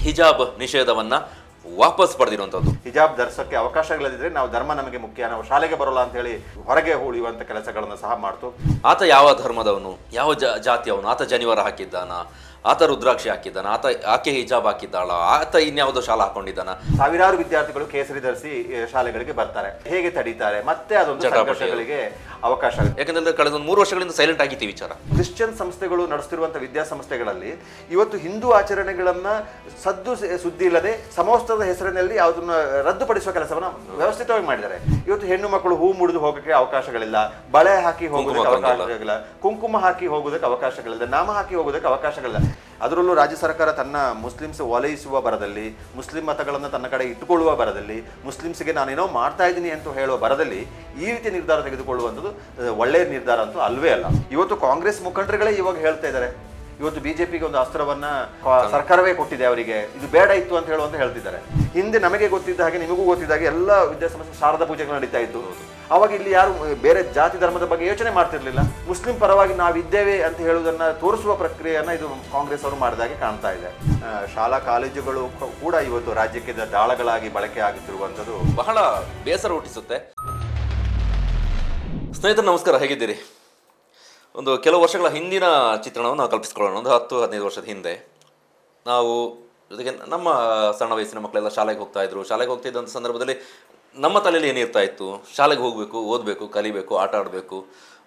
ಹಿಜಾಬ್ ನಿಷೇಧವನ್ನ ವಾಪಸ್ ಪಡೆದಿರುವಂಥದ್ದು. ಹಿಜಾಬ್ ಧರಿಸೋಕ್ಕೆ ಅವಕಾಶಗಳಿದ್ರೆ ನಾವು ಧರ್ಮ ನಮಗೆ ಮುಖ್ಯ, ನಾವು ಶಾಲೆಗೆ ಬರೋಲ್ಲ ಅಂತ ಹೇಳಿ ಹೊರಗೆ ಉಳಿಯುವಂಥ ಕೆಲಸಗಳನ್ನು ಸಹ ಮಾಡ್ತು. ಆತ ಯಾವ ಧರ್ಮದವನು, ಯಾವ ಜಾತಿಯವನು, ಆತ ಜನಿವಾರ ಹಾಕಿದ್ದಾನ, ಆತ ರುದ್ರಾಕ್ಷಿ ಹಾಕಿದ್ದಾನ, ಆಕೆ ಹಿಜಾಬ್ ಹಾಕಿದ್ದಾಳ, ಆತ ಇನ್ಯಾವುದೋ ಶಾಲಾ ಹಾಕೊಂಡಿದ್ದಾನ. ಸಾವಿರಾರು ವಿದ್ಯಾರ್ಥಿಗಳು ಕೇಸರಿ ಧರಿಸಿ ಶಾಲೆಗಳಿಗೆ ಬರ್ತಾರೆ, ಹೇಗೆ ತಡೀತಾರೆ, ಮತ್ತೆ ಅದೊಂದು ಸಂಘರ್ಷಗಳಿಗೆ ಅವಕಾಶ ಆಗುತ್ತೆ. ಯಾಕಂದ್ರೆ ಕಳೆದ 3 ವರ್ಷಗಳಿಂದ ಸೈಲೆಂಟ್ ಆಗಿತ್ತು ವಿಚಾರ. ಕ್ರಿಶ್ಚಿಯನ್ ಸಂಸ್ಥೆಗಳು ನಡೆಸ್ತಿರುವಂತಹ ವಿದ್ಯಾಸಂಸ್ಥೆಗಳಲ್ಲಿ ಇವತ್ತು ಹಿಂದೂ ಆಚರಣೆಗಳನ್ನ ಸುದ್ದಿ ಇಲ್ಲದೆ ಸಮವಸ್ತ್ರದ ಹೆಸರಿನಲ್ಲಿ ಯಾವುದನ್ನ ರದ್ದುಪಡಿಸುವ ಕೆಲಸವನ್ನ ವ್ಯವಸ್ಥಿತವಾಗಿ ಮಾಡಿದ್ದಾರೆ. ಇವತ್ತು ಹೆಣ್ಣು ಮಕ್ಕಳು ಹೂ ಮುಡಿದು ಹೋಗಕ್ಕೆ ಅವಕಾಶಗಳಿಲ್ಲ, ಬಳೆ ಹಾಕಿ ಹೋಗೋದಕ್ಕೆ ಅವಕಾಶಗಳಿಲ್ಲ, ಕುಂಕುಮ ಹಾಕಿ ಹೋಗೋದಕ್ಕೆ ಅವಕಾಶಗಳಿಲ್ಲ, ನಾಮ ಹಾಕಿ ಹೋಗೋದಕ್ಕೆ ಅವಕಾಶಗಳಿಲ್ಲ. ಅದರಲ್ಲೂ ರಾಜ್ಯ ಸರ್ಕಾರ ತನ್ನ ಮುಸ್ಲಿಮ್ಸ್ ಓಲೈಸುವ ಬರದಲ್ಲಿ, ಮುಸ್ಲಿಂ ಮತಗಳನ್ನು ತನ್ನ ಕಡೆ ಇಟ್ಟುಕೊಳ್ಳುವ ಬರದಲ್ಲಿ, ಮುಸ್ಲಿಮ್ಸ್ಗೆ ನಾನೇನೋ ಮಾಡ್ತಾ ಇದ್ದೀನಿ ಅಂತ ಹೇಳುವ ಬರದಲ್ಲಿ ಈ ರೀತಿ ನಿರ್ಧಾರ ತೆಗೆದುಕೊಳ್ಳುವಂಥದ್ದು ಒಳ್ಳೆಯ ನಿರ್ಧಾರ ಅಂತೂ ಅಲ್ವೇ ಅಲ್ಲ. ಇವತ್ತು ಕಾಂಗ್ರೆಸ್ ಮುಖಂಡರುಗಳೇ ಇವಾಗ ಹೇಳ್ತಾ ಇದ್ದಾರೆ, ಇವತ್ತು ಬಿಜೆಪಿಗೆ ಒಂದು ಅಸ್ತ್ರವನ್ನ ಸರ್ಕಾರವೇ ಕೊಟ್ಟಿದೆ ಅವರಿಗೆ, ಇದು ಬೇಡ ಇತ್ತು ಅಂತ ಹೇಳುವಂತ ಹೇಳ್ತಿದ್ದಾರೆ. ಹಿಂದೆ ನಮಗೆ ಗೊತ್ತಿದ್ದ ಹಾಗೆ ನಿಮಗೂ ಗೊತ್ತಿದ್ದ ಹಾಗೆ ಎಲ್ಲ ವಿದ್ಯಾಸಂಸ್ಥೆ ಶಾರದಾ ಪೂಜೆಗಳು ನಡೀತಾ ಇತ್ತು. ಅವಾಗ ಇಲ್ಲಿ ಯಾರು ಬೇರೆ ಜಾತಿ ಧರ್ಮದ ಬಗ್ಗೆ ಯೋಚನೆ ಮಾಡ್ತಿರ್ಲಿಲ್ಲ. ಮುಸ್ಲಿಂ ಪರವಾಗಿ ನಾವಿದ್ದೇವೆ ಅಂತ ಹೇಳುವುದನ್ನ ತೋರಿಸುವ ಪ್ರಕ್ರಿಯೆಯನ್ನ ಇದು ಕಾಂಗ್ರೆಸ್ ಅವರು ಮಾಡಿದಾಗೆ ಕಾಣ್ತಾ ಇದೆ. ಶಾಲಾ ಕಾಲೇಜುಗಳು ಕೂಡ ಇವತ್ತು ರಾಜ್ಯಕ್ಕೆ ದಾಳಗಳಾಗಿ ಬಳಕೆ ಆಗುತ್ತಿರುವಂಥದ್ದು ಬಹಳ ಬೇಸರ ಹುಟ್ಟಿಸುತ್ತೆ. ಸ್ನೇಹಿತರು ನಮಸ್ಕಾರ, ಹೇಗಿದ್ದೀರಿ? ಒಂದು ಕೆಲವು ವರ್ಷಗಳ ಹಿಂದಿನ ಚಿತ್ರಣವನ್ನು ನಾವು ಕಲ್ಪಿಸ್ಕೊಳ್ಳೋಣ. ಒಂದು 10-15 ವರ್ಷದ ಹಿಂದೆ ನಾವು ಜೊತೆಗೆ ನಮ್ಮ ಸಣ್ಣ ವಯಸ್ಸಿನ ಮಕ್ಕಳೆಲ್ಲ ಶಾಲೆಗೆ ಹೋಗ್ತಾ ಇದ್ರು. ಶಾಲೆಗೆ ಹೋಗ್ತಿದ್ದಂಥ ಸಂದರ್ಭದಲ್ಲಿ ನಮ್ಮ ತಲೆಯಲ್ಲಿ ಏನಿರ್ತಾ ಇತ್ತು, ಶಾಲೆಗೆ ಹೋಗಬೇಕು, ಓದಬೇಕು, ಕಲಿಬೇಕು, ಆಟ ಆಡಬೇಕು,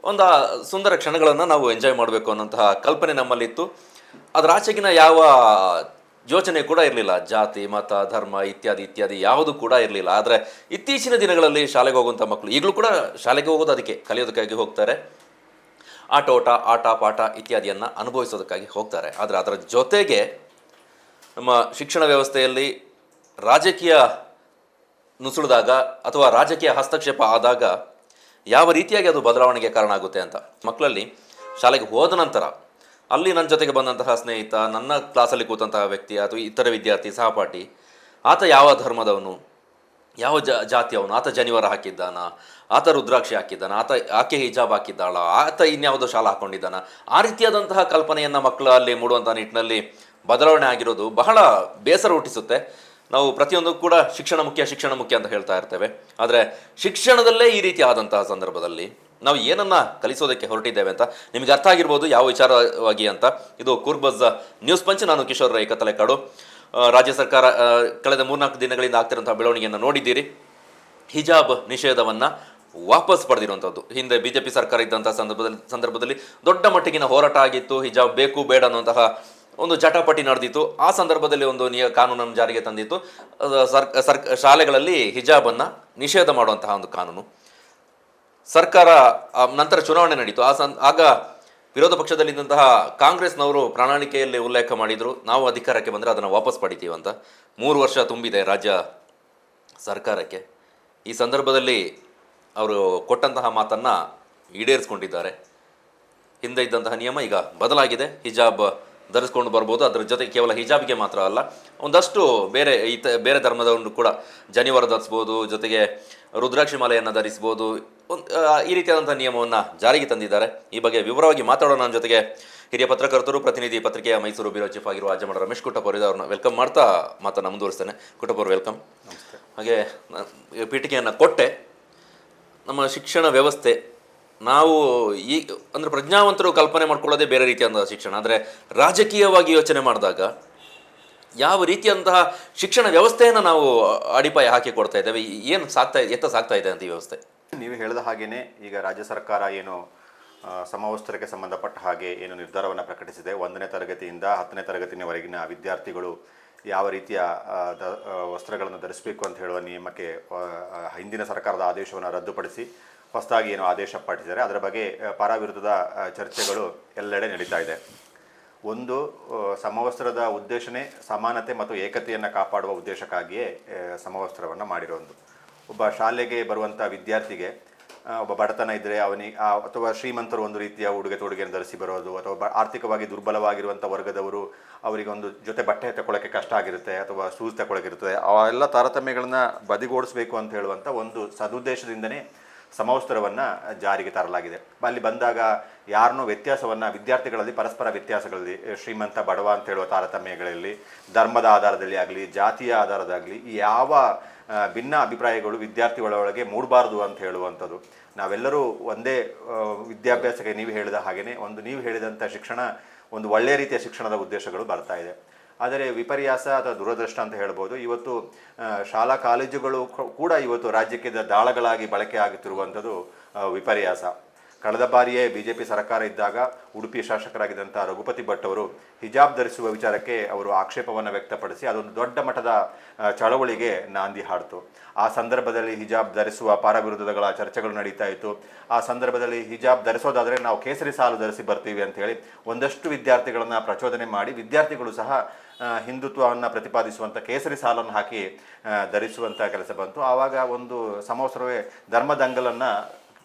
ಒಂದು ಸುಂದರ ಕ್ಷಣಗಳನ್ನು ನಾವು ಎಂಜಾಯ್ ಮಾಡಬೇಕು ಅನ್ನೋಂತಹ ಕಲ್ಪನೆ ನಮ್ಮಲ್ಲಿತ್ತು. ಅದರ ಆಚೆಗಿನ ಯಾವ ಯೋಚನೆ ಕೂಡ ಇರಲಿಲ್ಲ. ಜಾತಿ, ಮತ, ಧರ್ಮ ಇತ್ಯಾದಿ ಇತ್ಯಾದಿ ಯಾವುದು ಕೂಡ ಇರಲಿಲ್ಲ. ಆದರೆ ಇತ್ತೀಚಿನ ದಿನಗಳಲ್ಲಿ ಶಾಲೆಗೆ ಹೋಗುವಂಥ ಮಕ್ಕಳು ಈಗಲೂ ಕೂಡ ಶಾಲೆಗೆ ಹೋಗೋದು ಅದಕ್ಕೆ ಕಲಿಯೋದಕ್ಕಾಗಿ ಹೋಗ್ತಾರೆ. ಆಟ ಪಾಠ ಇತ್ಯಾದಿಯನ್ನು ಅನುಭವಿಸೋದಕ್ಕಾಗಿ ಹೋಗ್ತಾರೆ. ಆದರೆ ಅದರ ಜೊತೆಗೆ ನಮ್ಮ ಶಿಕ್ಷಣ ವ್ಯವಸ್ಥೆಯಲ್ಲಿ ರಾಜಕೀಯ ನುಸುಳಿದಾಗ ಅಥವಾ ರಾಜಕೀಯ ಹಸ್ತಕ್ಷೇಪ ಆದಾಗ ಯಾವ ರೀತಿಯಾಗಿ ಅದು ಬದಲಾವಣೆಗೆ ಕಾರಣ ಆಗುತ್ತೆ ಅಂತ. ಮಕ್ಕಳಲ್ಲಿ ಶಾಲೆಗೆ ಹೋದ ನಂತರ ಅಲ್ಲಿ ನನ್ನ ಜೊತೆಗೆ ಬಂದಂತಹ ಸ್ನೇಹಿತ, ನನ್ನ ಕ್ಲಾಸಲ್ಲಿ ಕೂತಂತಹ ವ್ಯಕ್ತಿ ಅಥವಾ ಇತರ ವಿದ್ಯಾರ್ಥಿ ಸಹಪಾಠಿ, ಆತ ಯಾವ ಧರ್ಮದವನು, ಯಾವ ಜಾತಿಯವನು, ಆತ ಜನಿವಾರ ಹಾಕಿದ್ದಾನ, ಆತ ರುದ್ರಾಕ್ಷಿ ಹಾಕಿದ್ದಾನ, ಆಕೆ ಹಿಜಾಬ್ ಹಾಕಿದ್ದಾಳ, ಆತ ಇನ್ಯಾವುದೋ ಶಾಲಾ ಹಾಕೊಂಡಿದ್ದಾನ, ಆ ರೀತಿಯಾದಂತಹ ಕಲ್ಪನೆಯನ್ನು ಮಕ್ಕಳಲ್ಲಿ ಮೂಡುವಂಥ ನಿಟ್ಟಿನಲ್ಲಿ ಬದಲಾವಣೆ ಆಗಿರೋದು ಬಹಳ ಬೇಸರ ಹುಟ್ಟಿಸುತ್ತೆ. ನಾವು ಪ್ರತಿಯೊಂದು ಕೂಡ ಶಿಕ್ಷಣ ಮುಖ್ಯ ಅಂತ ಹೇಳ್ತಾ ಇರ್ತೇವೆ. ಆದರೆ ಶಿಕ್ಷಣದಲ್ಲೇ ಈ ರೀತಿ ಆದಂತಹ ಸಂದರ್ಭದಲ್ಲಿ ನಾವು ಏನನ್ನ ಕಲಿಸೋದಕ್ಕೆ ಹೊರಟಿದ್ದೇವೆ ಅಂತ ನಿಮಗೆ ಅರ್ಥ ಆಗಿರ್ಬೋದು ಯಾವ ವಿಚಾರವಾಗಿ ಅಂತ. ಇದು ಕೂರ್ಬಜ್ ನ್ಯೂಸ್ ಪಂಚ್. ನಾನು ಕಿಶೋರ್ ರೈ ಕತ್ತಲೆಕಾಡು. ರಾಜ್ಯ ಸರ್ಕಾರ ಕಳೆದ 3-4 ದಿನಗಳಿಂದ ಆಗ್ತಿರುವಂತಹ ಬೆಳವಣಿಗೆಯನ್ನು ನೋಡಿದ್ದೀರಿ. ಹಿಜಾಬ್ ನಿಷೇಧವನ್ನು ವಾಪಸ್ ಪಡೆದಿರುವಂಥದ್ದು. ಹಿಂದೆ ಬಿಜೆಪಿ ಸರ್ಕಾರ ಇದ್ದಂಥ ಸಂದರ್ಭದಲ್ಲಿ ದೊಡ್ಡ ಮಟ್ಟಿಗಿನ ಹೋರಾಟ ಆಗಿತ್ತು. ಹಿಜಾಬ್ ಬೇಕು ಬೇಡ ಅನ್ನುವಂತಹ ಒಂದು ಜಟಾಪಟಿ ನಡೆದಿತ್ತು. ಆ ಸಂದರ್ಭದಲ್ಲಿ ಒಂದು ಕಾನೂನನ್ನು ಜಾರಿಗೆ ತಂದಿತ್ತು. ಶಾಲೆಗಳಲ್ಲಿ ಹಿಜಾಬನ್ನು ನಿಷೇಧ ಮಾಡುವಂತಹ ಒಂದು ಕಾನೂನು. ಸರ್ಕಾರ ನಂತರ ಚುನಾವಣೆ ನಡೀತು. ಆಗ ವಿರೋಧ ಪಕ್ಷದಲ್ಲಿದ್ದಂತಹ ಕಾಂಗ್ರೆಸ್ನವರು ಪ್ರಣಾಳಿಕೆಯಲ್ಲಿ ಉಲ್ಲೇಖ ಮಾಡಿದರು, ನಾವು ಅಧಿಕಾರಕ್ಕೆ ಬಂದರೆ ಅದನ್ನು ವಾಪಸ್ ಪಡಿತೀವಿ ಅಂತ. 3 ವರ್ಷ ತುಂಬಿದೆ ರಾಜ್ಯ ಸರ್ಕಾರಕ್ಕೆ. ಈ ಸಂದರ್ಭದಲ್ಲಿ ಅವರು ಕೊಟ್ಟಂತಹ ಮಾತನ್ನು ಈಡೇರಿಸ್ಕೊಂಡಿದ್ದಾರೆ. ಹಿಂದೆ ಇದ್ದಂತಹ ನಿಯಮ ಈಗ ಬದಲಾಗಿದೆ. ಹಿಜಾಬ್ ಧರಿಸ್ಕೊಂಡು ಬರ್ಬೋದು. ಅದರ ಜೊತೆಗೆ ಕೇವಲ ಹಿಜಾಬ್ಗೆ ಮಾತ್ರ ಅಲ್ಲ, ಒಂದಷ್ಟು ಬೇರೆ ಧರ್ಮದವರು ಕೂಡ ಜನಿವಾರ ಧರಿಸ್ಬೋದು, ಜೊತೆಗೆ ರುದ್ರಾಕ್ಷಿ ಮಾಲೆಯನ್ನು ಧರಿಸ್ಬೋದು. ಈ ರೀತಿಯಾದಂಥ ನಿಯಮವನ್ನು ಜಾರಿಗೆ ತಂದಿದ್ದಾರೆ. ಈ ಬಗ್ಗೆ ವಿವರವಾಗಿ ಮಾತಾಡೋಣ. ನನ್ನ ಜೊತೆಗೆ ಹಿರಿಯ ಪತ್ರಕರ್ತರು, ಪ್ರತಿನಿಧಿ ಪತ್ರಿಕೆಯ ಮೈಸೂರು ಬ್ಯೂರೋ ಚೀಫ್ ಆಗಿರುವ ಅಜಮಡ ರಮೇಶ್ ಕುಟ್ಟಪ್ಪ ಅವ್ರನ್ನ ವೆಲ್ಕಮ್ ಮಾಡ್ತಾ ಮಾತನ್ನು ಮುಂದುವರಿಸ್ತೇನೆ. ಕುಟ್ಟಪ್ಪ ಅವರು ವೆಲ್ಕಮ್. ಹಾಗೆ ಪೀಠಿಕೆಯನ್ನು ಕೊಟ್ಟೆ. ನಮ್ಮ ಶಿಕ್ಷಣ ವ್ಯವಸ್ಥೆ ನಾವು ಅಂದರೆ ಪ್ರಜ್ಞಾವಂತರು ಕಲ್ಪನೆ ಮಾಡ್ಕೊಳ್ಳೋದೇ ಬೇರೆ ರೀತಿಯಾದ ಶಿಕ್ಷಣ. ಆದರೆ ರಾಜಕೀಯವಾಗಿ ಯೋಚನೆ ಮಾಡಿದಾಗ ಯಾವ ರೀತಿಯಂತಹ ಶಿಕ್ಷಣ ವ್ಯವಸ್ಥೆಯನ್ನು ನಾವು ಅಡಿಪಾಯ ಹಾಕಿ ಕೊಡ್ತಾ ಇದ್ದೇವೆ, ಏನು ಸಾಗ್ತಾ ಇದೆ ಅಂತ ಈ ವ್ಯವಸ್ಥೆ? ನೀವು ಹೇಳಿದ ಹಾಗೇನೆ ಈಗ ರಾಜ್ಯ ಸರ್ಕಾರ ಏನು ಸಮವಸ್ತ್ರಕ್ಕೆ ಸಂಬಂಧಪಟ್ಟ ಹಾಗೆ ಏನು ನಿರ್ಧಾರವನ್ನು ಪ್ರಕಟಿಸಿದೆ. 1ನೇ ತರಗತಿಯಿಂದ 10ನೇ ತರಗತಿಯವರೆಗಿನ ವಿದ್ಯಾರ್ಥಿಗಳು ಯಾವ ರೀತಿಯ ವಸ್ತ್ರಗಳನ್ನು ಧರಿಸಬೇಕು ಅಂತ ಹೇಳುವ ನಿಯಮಕ್ಕೆ ಹಿಂದಿನ ಸರ್ಕಾರದ ಆದೇಶವನ್ನು ರದ್ದುಪಡಿಸಿ ಹೊಸದಾಗಿ ಏನು ಆದೇಶ ಪಡಿಸಿದ್ದಾರೆ. ಅದರ ಬಗ್ಗೆ ಪರ ವಿರುದ್ಧದ ಚರ್ಚೆಗಳು ಎಲ್ಲೆಡೆ ನಡೀತಾ ಇದೆ. ಒಂದು, ಸಮವಸ್ತ್ರದ ಉದ್ದೇಶನೇ ಸಮಾನತೆ ಮತ್ತು ಏಕತೆಯನ್ನು ಕಾಪಾಡುವ ಉದ್ದೇಶಕ್ಕಾಗಿಯೇ ಸಮವಸ್ತ್ರವನ್ನು ಮಾಡಿರೋದು. ಒಬ್ಬ ಶಾಲೆಗೆ ಬರುವಂಥ ವಿದ್ಯಾರ್ಥಿಗೆ ಒಬ್ಬ ಬಡತನ ಇದ್ದರೆ ಅಥವಾ ಶ್ರೀಮಂತರು ಒಂದು ರೀತಿಯ ಉಡುಗೆ ತೊಡುಗೆಯನ್ನು ಧರಿಸಿ ಬರೋದು, ಅಥವಾ ಆರ್ಥಿಕವಾಗಿ ದುರ್ಬಲವಾಗಿರುವಂಥ ವರ್ಗದವರು ಅವರಿಗೆ ಒಂದು ಜೊತೆ ಬಟ್ಟೆ ತಗೊಳ್ಳೋಕ್ಕೆ ಕಷ್ಟ ಆಗಿರುತ್ತೆ, ಅಥವಾ ಶೂಸ್ ತಗೊಳ್ಳೋಕ್ಕಿರ್ತದೆ. ಅವೆಲ್ಲ ತಾರತಮ್ಯಗಳನ್ನ ಬದಿಗೋಡಿಸ್ಬೇಕು ಅಂತ ಹೇಳುವಂಥ ಒಂದು ಸದುದ್ದೇಶದಿಂದನೇ ಸಮವಸ್ತ್ರವನ್ನು ಜಾರಿಗೆ ತರಲಾಗಿದೆ. ಅಲ್ಲಿ ಬಂದಾಗ ಯಾರನ್ನೋ ವ್ಯತ್ಯಾಸವನ್ನು ವಿದ್ಯಾರ್ಥಿಗಳಲ್ಲಿ ಪರಸ್ಪರ ವ್ಯತ್ಯಾಸಗಳಲ್ಲಿ ಶ್ರೀಮಂತ ಬಡವ ಅಂತ ಹೇಳುವ ತಾರತಮ್ಯಗಳಲ್ಲಿ, ಧರ್ಮದ ಆಧಾರದಲ್ಲಿ ಆಗಲಿ, ಜಾತಿಯ ಆಧಾರದಾಗಲಿ ಯಾವ ಭಿನ್ನ ಅಭಿಪ್ರಾಯಗಳು ವಿದ್ಯಾರ್ಥಿ ಒಳಗೆ ಮೂಡಬಾರ್ದು ಅಂತ ಹೇಳುವಂಥದ್ದು. ನಾವೆಲ್ಲರೂ ಒಂದೇ ವಿದ್ಯಾಭ್ಯಾಸಕ್ಕೆ ನೀವು ಹೇಳಿದ ಹಾಗೆಯೇ ನೀವು ಹೇಳಿದಂಥ ಶಿಕ್ಷಣ ಒಂದು ಒಳ್ಳೆಯ ರೀತಿಯ ಶಿಕ್ಷಣದ ಉದ್ದೇಶಗಳು ಬರ್ತಾ ಇದೆ. ಆದರೆ ವಿಪರ್ಯಾಸ ಅಥವಾ ದುರದೃಷ್ಟ ಅಂತ ಹೇಳ್ಬೋದು, ಇವತ್ತು ಶಾಲಾ ಕಾಲೇಜುಗಳು ಕೂಡ ಇವತ್ತು ರಾಜ್ಯಕ್ಕೆ ದಾಳಗಳಾಗಿ ಬಳಕೆ ಆಗುತ್ತಿರುವಂಥದ್ದು ವಿಪರ್ಯಾಸ. ಕಳೆದ ಬಾರಿಯೇ BJP ಸರ್ಕಾರ ಇದ್ದಾಗ ಉಡುಪಿ ಶಾಸಕರಾಗಿದ್ದಂಥ ರಘುಪತಿ ಭಟ್ ಅವರು ಹಿಜಾಬ್ ಧರಿಸುವ ವಿಚಾರಕ್ಕೆ ಅವರು ಆಕ್ಷೇಪವನ್ನು ವ್ಯಕ್ತಪಡಿಸಿ ಅದೊಂದು ದೊಡ್ಡ ಮಟ್ಟದ ಚಳವಳಿಗೆ ನಾಂದಿ ಹಾಡ್ತು. ಆ ಸಂದರ್ಭದಲ್ಲಿ ಹಿಜಾಬ್ ಧರಿಸುವ ಪರ ವಿರೋಧಗಳ ಚರ್ಚೆಗಳು ನಡೀತಾ ಇತ್ತು. ಆ ಸಂದರ್ಭದಲ್ಲಿ ಹಿಜಾಬ್ ಧರಿಸೋದಾದರೆ ನಾವು ಕೇಸರಿ ಸಾಲು ಧರಿಸಿ ಬರ್ತೀವಿ ಅಂತ ಹೇಳಿ ಒಂದಷ್ಟು ವಿದ್ಯಾರ್ಥಿಗಳನ್ನು ಪ್ರಚೋದನೆ ಮಾಡಿ ವಿದ್ಯಾರ್ಥಿಗಳು ಸಹ ಹಿಂದುತ್ವವನ್ನು ಪ್ರತಿಪಾದಿಸುವಂಥ ಕೇಸರಿ ಸಾಲನ್ನು ಹಾಕಿ ಧರಿಸುವಂಥ ಕೆಲಸ ಬಂತು. ಆವಾಗ ಒಂದು ಸಮವಸ್ತ್ರವೇ ಧರ್ಮದಂಗಲನ್ನು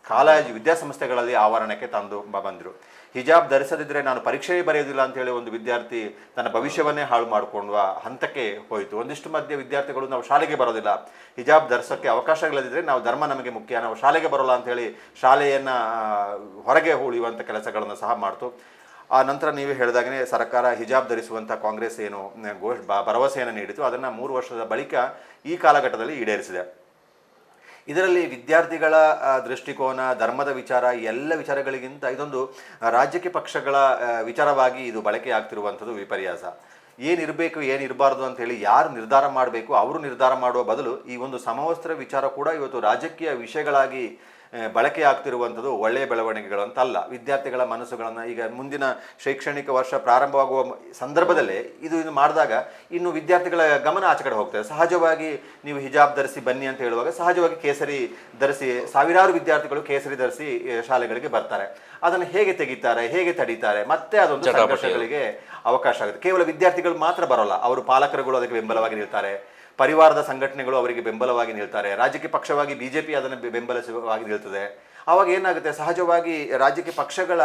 ಕಾಲೇಜು ವಿದ್ಯಾಸಂಸ್ಥೆಗಳಲ್ಲಿ ಆವರಣಕ್ಕೆ ತಂದು ಬಂದರು. ಹಿಜಾಬ್ ಧರಿಸದಿದ್ದರೆ ನಾನು ಪರೀಕ್ಷೆಯೇ ಬರೆಯೋದಿಲ್ಲ ಅಂತೇಳಿ ಒಂದು ವಿದ್ಯಾರ್ಥಿ ತನ್ನ ಭವಿಷ್ಯವನ್ನೇ ಹಾಳು ಮಾಡಿಕೊಳ್ಳುವ ಹಂತಕ್ಕೆ ಹೋಯಿತು. ಒಂದಿಷ್ಟು ಮಧ್ಯೆ ವಿದ್ಯಾರ್ಥಿಗಳು ನಾವು ಶಾಲೆಗೆ ಬರೋದಿಲ್ಲ, ಹಿಜಾಬ್ ಧರಿಸೋಕ್ಕೆ ಅವಕಾಶಗಳಿದ್ದರೆ ನಾವು ಧರ್ಮ ನಮಗೆ ಮುಖ್ಯ, ನಾವು ಶಾಲೆಗೆ ಬರೋಲ್ಲ ಅಂಥೇಳಿ ಶಾಲೆಯನ್ನು ಹೊರಗೆ ಉಳಿಯುವಂಥ ಕೆಲಸಗಳನ್ನು ಸಹ ಮಾಡ್ತು. ಆ ನಂತರ ನೀವು ಹೇಳಿದಾಗಲೇ ಸರ್ಕಾರ ಹಿಜಾಬ್ ಧರಿಸುವಂಥ ಕಾಂಗ್ರೆಸ್ ಏನು ಭರವಸೆಯನ್ನು ನೀಡಿತು ಅದನ್ನು 3 ವರ್ಷದ ಬಳಿಕ ಈ ಕಾಲಘಟ್ಟದಲ್ಲಿ ಈಡೇರಿಸಿದೆ. ಇದರಲ್ಲಿ ವಿದ್ಯಾರ್ಥಿಗಳ ದೃಷ್ಟಿಕೋನ, ಧರ್ಮದ ವಿಚಾರ, ಎಲ್ಲ ವಿಚಾರಗಳಿಗಿಂತ ಇದೊಂದು ರಾಜಕೀಯ ಪಕ್ಷಗಳ ವಿಚಾರವಾಗಿ ಇದು ಬಳಕೆ ಆಗ್ತಿರುವಂಥದ್ದು ವಿಪರ್ಯಾಸ. ಏನಿರಬೇಕು ಏನಿರಬಾರ್ದು ಅಂತೇಳಿ ಯಾರು ನಿರ್ಧಾರ ಮಾಡಬೇಕು ಅವರು ನಿರ್ಧಾರ ಮಾಡುವ ಬದಲು ಈ ಒಂದು ಸಮವಸ್ತ್ರ ವಿಚಾರ ಕೂಡ ಇವತ್ತು ರಾಜಕೀಯ ವಿಷಯಗಳಾಗಿ ಬಳಕೆ ಆಗ್ತಿರುವಂಥದ್ದು ಒಳ್ಳೆಯ ಬೆಳವಣಿಗೆಗಳು ಅಂತಲ್ಲ. ವಿದ್ಯಾರ್ಥಿಗಳ ಮನಸ್ಸುಗಳನ್ನು ಈಗ ಮುಂದಿನ ಶೈಕ್ಷಣಿಕ ವರ್ಷ ಪ್ರಾರಂಭವಾಗುವ ಸಂದರ್ಭದಲ್ಲೇ ಇದು ಮಾಡಿದಾಗ ಇನ್ನು ವಿದ್ಯಾರ್ಥಿಗಳ ಗಮನ ಆಚೆ ಕಡೆ ಹೋಗ್ತದೆ. ಸಹಜವಾಗಿ ನೀವು ಹಿಜಾಬ್ ಧರಿಸಿ ಬನ್ನಿ ಅಂತ ಹೇಳುವಾಗ ಸಹಜವಾಗಿ ಕೇಸರಿ ಧರಿಸಿ ಸಾವಿರಾರು ವಿದ್ಯಾರ್ಥಿಗಳು ಕೇಸರಿ ಧರಿಸಿ ಶಾಲೆಗಳಿಗೆ ಬರ್ತಾರೆ. ಅದನ್ನು ಹೇಗೆ ತೆಗಿತಾರೆ, ಹೇಗೆ ತಡೀತಾರೆ, ಮತ್ತೆ ಅದೊಂದು ಸಂಘರ್ಷಗಳಿಗೆ ಅವಕಾಶ ಆಗುತ್ತೆ. ಕೇವಲ ವಿದ್ಯಾರ್ಥಿಗಳು ಮಾತ್ರ ಬರೋಲ್ಲ, ಅವರು ಪಾಲಕರುಗಳು ಅದಕ್ಕೆ ಬೆಂಬಲವಾಗಿ ನಿಲ್ತಾರೆ, ಪರಿವಾರದ ಸಂಘಟನೆಗಳು ಅವರಿಗೆ ಬೆಂಬಲವಾಗಿ ನಿಲ್ತಾರೆ, ರಾಜಕೀಯ ಪಕ್ಷವಾಗಿ BJP ಅದನ್ನು ಬೆಂಬಲಿಸುವಾಗಿ ನಿಲ್ತದೆ. ಆವಾಗ ಏನಾಗುತ್ತೆ, ಸಹಜವಾಗಿ ರಾಜಕೀಯ ಪಕ್ಷಗಳ